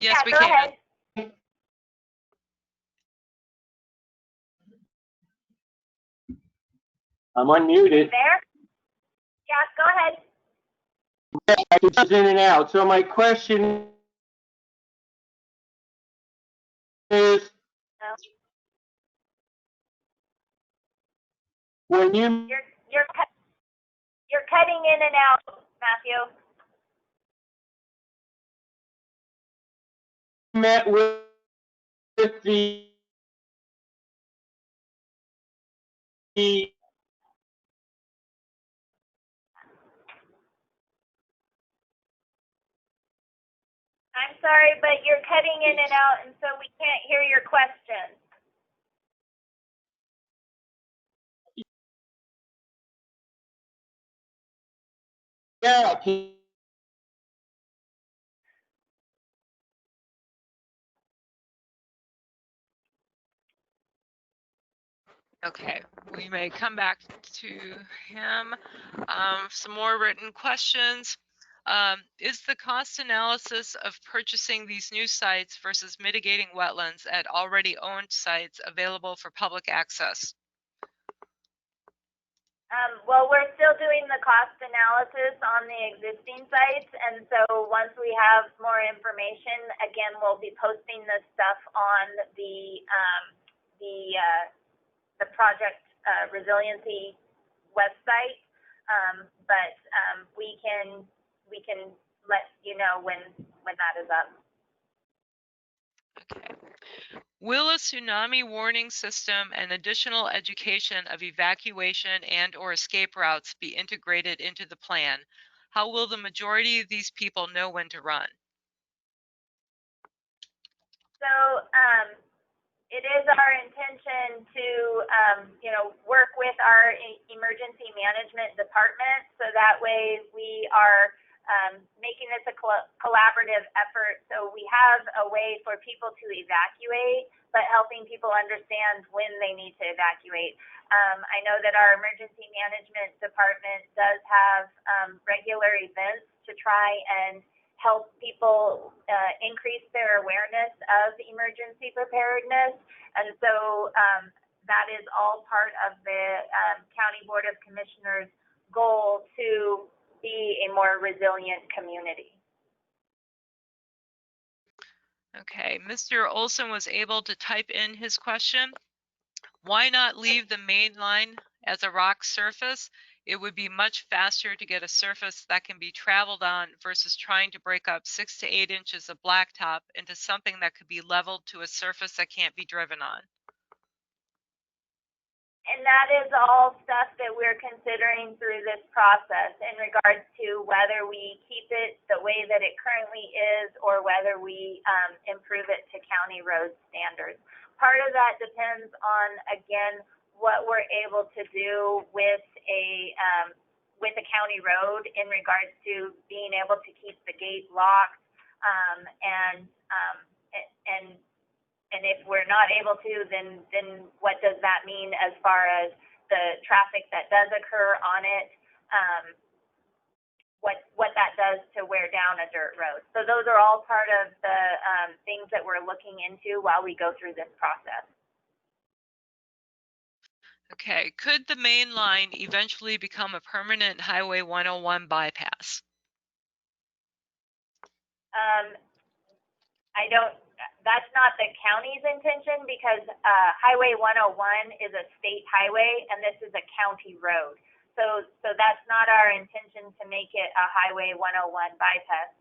Yes, yeah, we go can. ahead. I'm unmuted. There? Yeah, go ahead. I was in and out. So my question is, when you You're cutting in and out, Matthew. met with the I'm sorry, but you're cutting in and out, and so we can't hear your question. yeah, Okay, we may come back to him. Some more written questions. Is the cost analysis of purchasing these new sites versus mitigating wetlands at already owned sites available for public access? Well, we're still doing the cost analysis on the existing sites, and so once we have more information, again, we'll be posting this stuff on the project resiliency website. But we can let you know when that is up. Okay. Will a tsunami warning system and additional education of evacuation and/or escape routes be integrated into the plan? How will the majority of these people know when to run? So it is our intention to work with our emergency management department, so that way we are making this a collaborative effort. So we have a way for people to evacuate, but helping people understand when they need to evacuate. I know that our emergency management department does have regular events to try and help people increase their awareness of emergency preparedness. And so that is all part of the County Board of Commissioners' goal to be a more resilient community. Okay, Mr. Olson was able to type in his question. Why not leave the main line as a rock surface, it would be much faster to get a surface that can be traveled on versus trying to break up 6 to 8 inches of blacktop into something that could be leveled to a surface that can't be driven on. And that is all stuff that we're considering through this process in regards to whether we keep it the way that it currently is or whether we improve it to county road standards. Part of that depends on, again, what we're able to do with a county road in regards to being able to keep the gate locked and if we're not able to, then what does that mean as far as the traffic that does occur on it, what that does to wear down a dirt road. So those are all part of the things that we're looking into while we go through this process. Okay, could the main line eventually become a permanent Highway 101 bypass? That's not the county's intention because Highway 101 is a state highway and this is a county road. So that's not our intention to make it a Highway 101 bypass.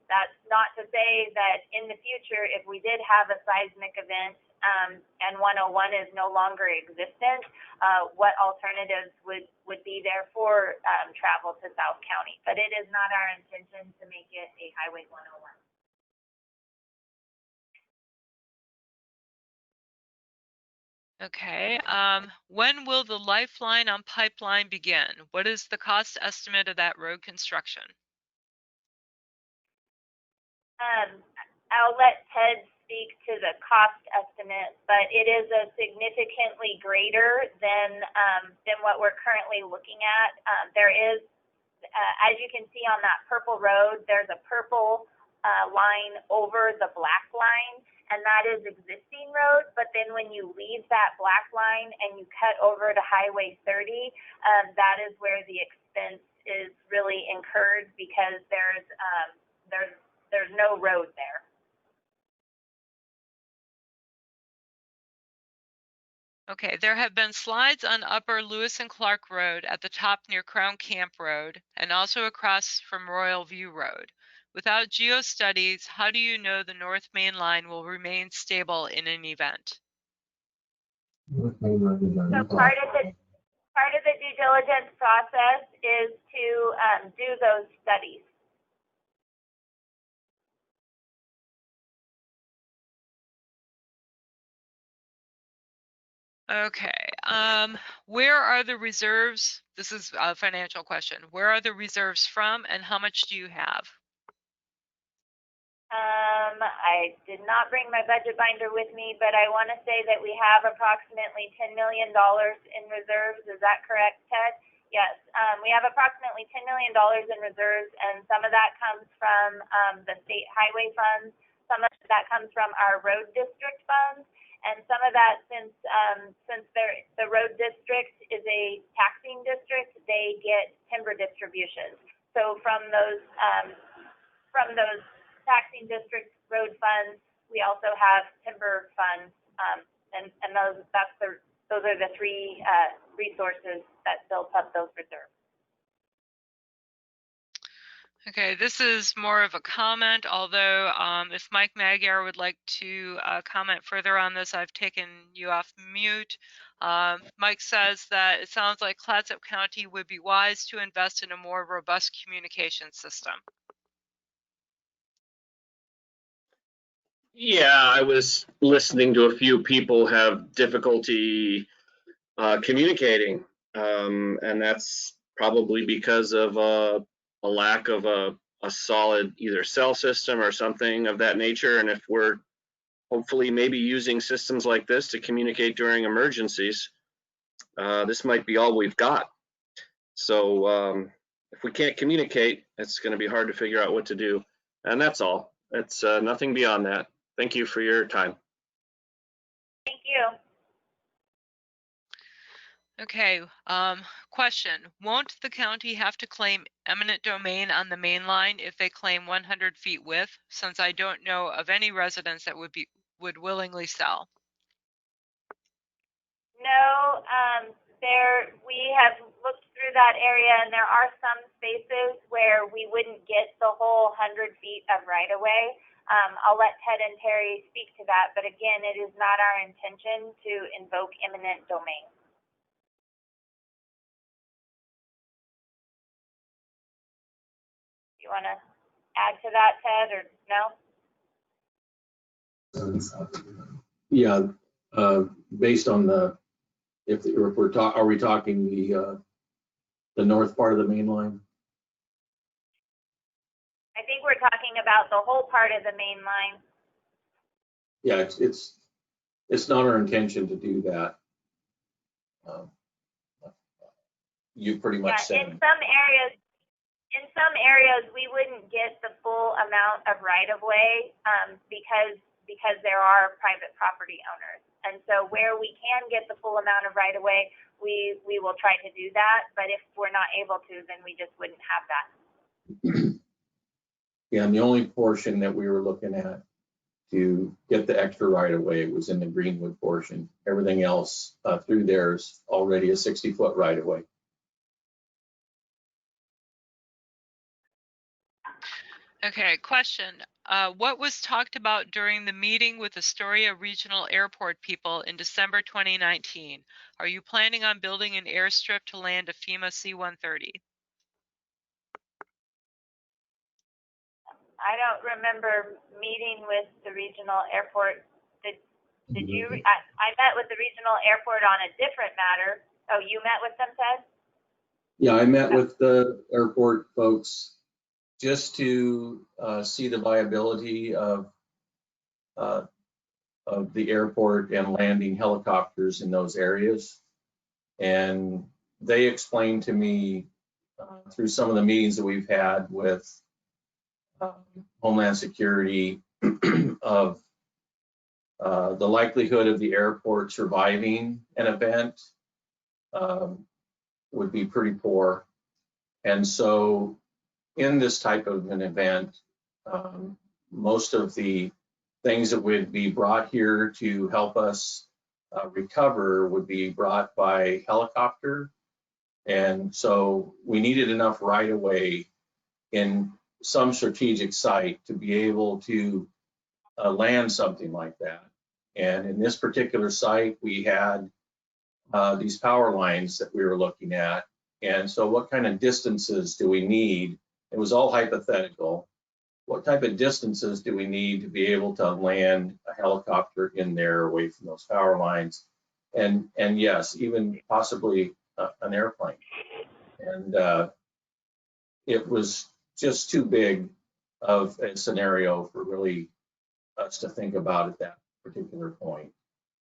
That's not to say that in the future, if we did have a seismic event and 101 is no longer existent, what alternatives would be there for travel to South County. But it is not our intention to make it a Highway 101. Okay, when will the lifeline on pipeline begin? What is the cost estimate of that road construction? I'll let Ted speak to the cost estimate, but it is a significantly greater than what we're currently looking at. There is, as you can see on that purple road, there's a purple line over the black line, and that is existing road. But then when you leave that black line and you cut over to Highway 30, that is where the expense is really incurred because there's no road there. Okay, there have been slides on Upper Lewis and Clark Road at the top near Crown Camp Road and also across from Royal View Road. Without geo-studies, how do you know the North Main Line will remain stable in an event? So part of the due diligence process is to do those studies. Okay, where are the reserves? This is a financial question. Where are the reserves from and how much do you have? I did not bring my budget binder with me, but I want to say that we have approximately $10 million in reserves. Is that correct, Ted? Yes, we have approximately $10 million in reserves, and some of that comes from the state highway funds. Some of that comes from our road district funds, and some of that, since the road district is a taxing district, they get timber distributions. So from those taxing district road funds, we also have timber funds, and those are the three resources that built up those reserves. Okay, this is more of a comment, although if Mike Magyar would like to comment further on this, I've taken you off mute. Mike says that it sounds like Clatsop County would be wise to invest in a more robust communication system. Yeah, I was listening to a few people have difficulty communicating, and that's probably because of a lack of a solid either cell system or something of that nature. And if we're hopefully maybe using systems like this to communicate during emergencies, this might be all we've got. So if we can't communicate, it's going to be hard to figure out what to do. And that's all. It's nothing beyond that. Thank you for your time. Thank you. Okay, question. Won't the county have to claim eminent domain on the main line if they claim 100 feet width, since I don't know of any residents that would willingly sell? No, we have looked through that area, and there are some spaces where we wouldn't get the whole 100 feet of right-of-way. I'll let Ted and Terry speak to that, but again, it is not our intention to invoke eminent domain. You want to add to that, Ted, or no? Yeah, based on the, if we're talking, are we talking the north part of the main line? I think we're talking about the whole part of the main line. Yeah, it's not our intention to do that. You pretty much said. In some areas, we wouldn't get the full amount of right-of-way because there are private property owners. And so where we can get the full amount of right-of-way, we will try to do that. But if we're not able to, then we just wouldn't have that. Yeah, and the only portion that we were looking at to get the extra right-of-way was in the Greenwood portion. Everything else through there is already a 60-foot right-of-way. Okay, question. What was talked about during the meeting with Astoria Regional Airport people in December 2019? Are you planning on building an airstrip to land a FEMA C-130? I don't remember meeting with the regional airport. Did you? I met with the regional airport on a different matter. Oh, you met with them, Ted? Yeah, I met with the airport folks just to see the viability of the airport and landing helicopters in those areas. And they explained to me through some of the meetings that we've had with Homeland Security of the likelihood of the airport surviving an event would be pretty poor. And so in this type of an event, most of the things that would be brought here to help us recover would be brought by helicopter. And so we needed enough right of way in some strategic site to be able to land something like that. And in this particular site, we had these power lines that we were looking at. And so what kind of distances do we need? It was all hypothetical. What type of distances do we need to be able to land a helicopter in there away from those power lines? And yes, even possibly an airplane. And it was just too big of a scenario for really us to think about at that particular point.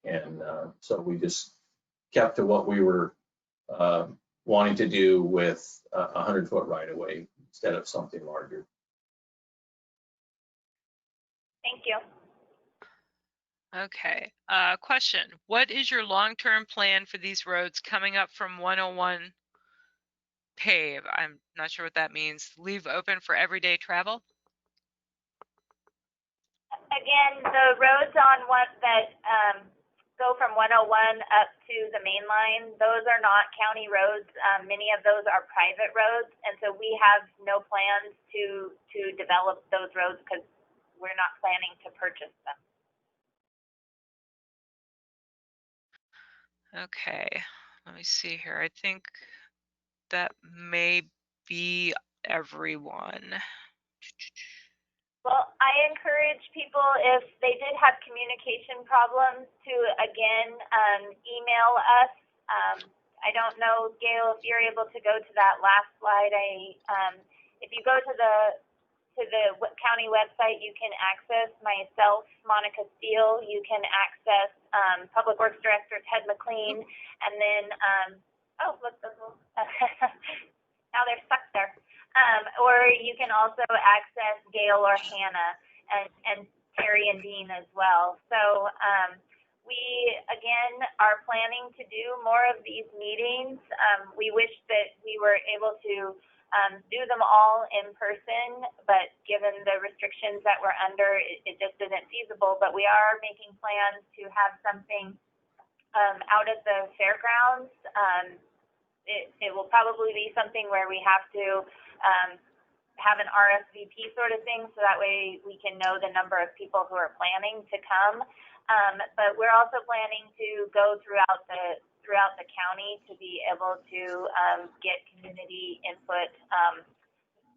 And so we just kept to what we were wanting to do with a 100-foot right-of-way instead of something larger. Thank you. Okay, question. What is your long-term plan for these roads coming up from 101 pave? I'm not sure what that means. Leave open for everyday travel? Again, the roads on one that go from 101 up to the main line, those are not county roads. Many of those are private roads, and so we have no plans to develop those roads because we're not planning to purchase them. Okay, let me see here. I think that may be everyone. Well, I encourage people, if they did have communication problems, to again email us. I don't know, Gail, if you're able to go to that last slide. If you go to the county website, you can access myself, Monica Steele. You can access Public Works Director Ted McLean, and then oh, look, now they're stuck there. Or you can also access Gail or Hannah and Terry and Dean as well. So we, again, are planning to do more of these meetings. We wish that we were able to do them all in person, but given the restrictions that we're under, it just isn't feasible. But we are making plans to have something out at the fairgrounds. It will probably be something where we have to have an RSVP sort of thing, so that way we can know the number of people who are planning to come. But we're also planning to go throughout the county to be able to get community input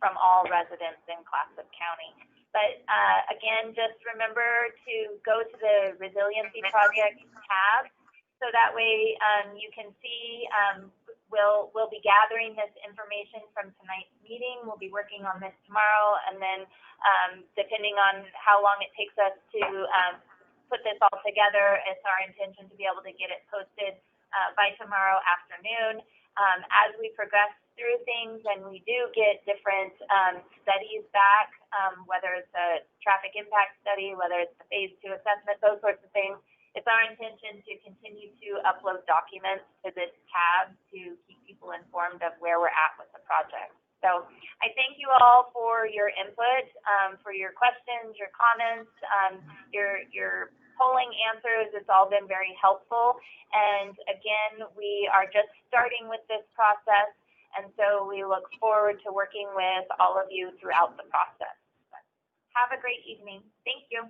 from all residents in Clatsop County. But again, just remember to go to the Resiliency Project tab, so that way you can see. We'll be gathering this information from tonight's meeting. We'll be working on this tomorrow, and then depending on how long it takes us to put this all together, it's our intention to be able to get it posted by tomorrow afternoon. As we progress through things and we do get different studies back, whether it's a traffic impact study, whether it's the phase 2 assessment, those sorts of things, it's our intention to continue to upload documents to this tab to keep people informed of where we're at with the project. So I thank you all for your input, for your questions, your comments, your polling answers. It's all been very helpful. And again, we are just starting with this process, and so we look forward to working with all of you throughout the process. Have a great evening. Thank you.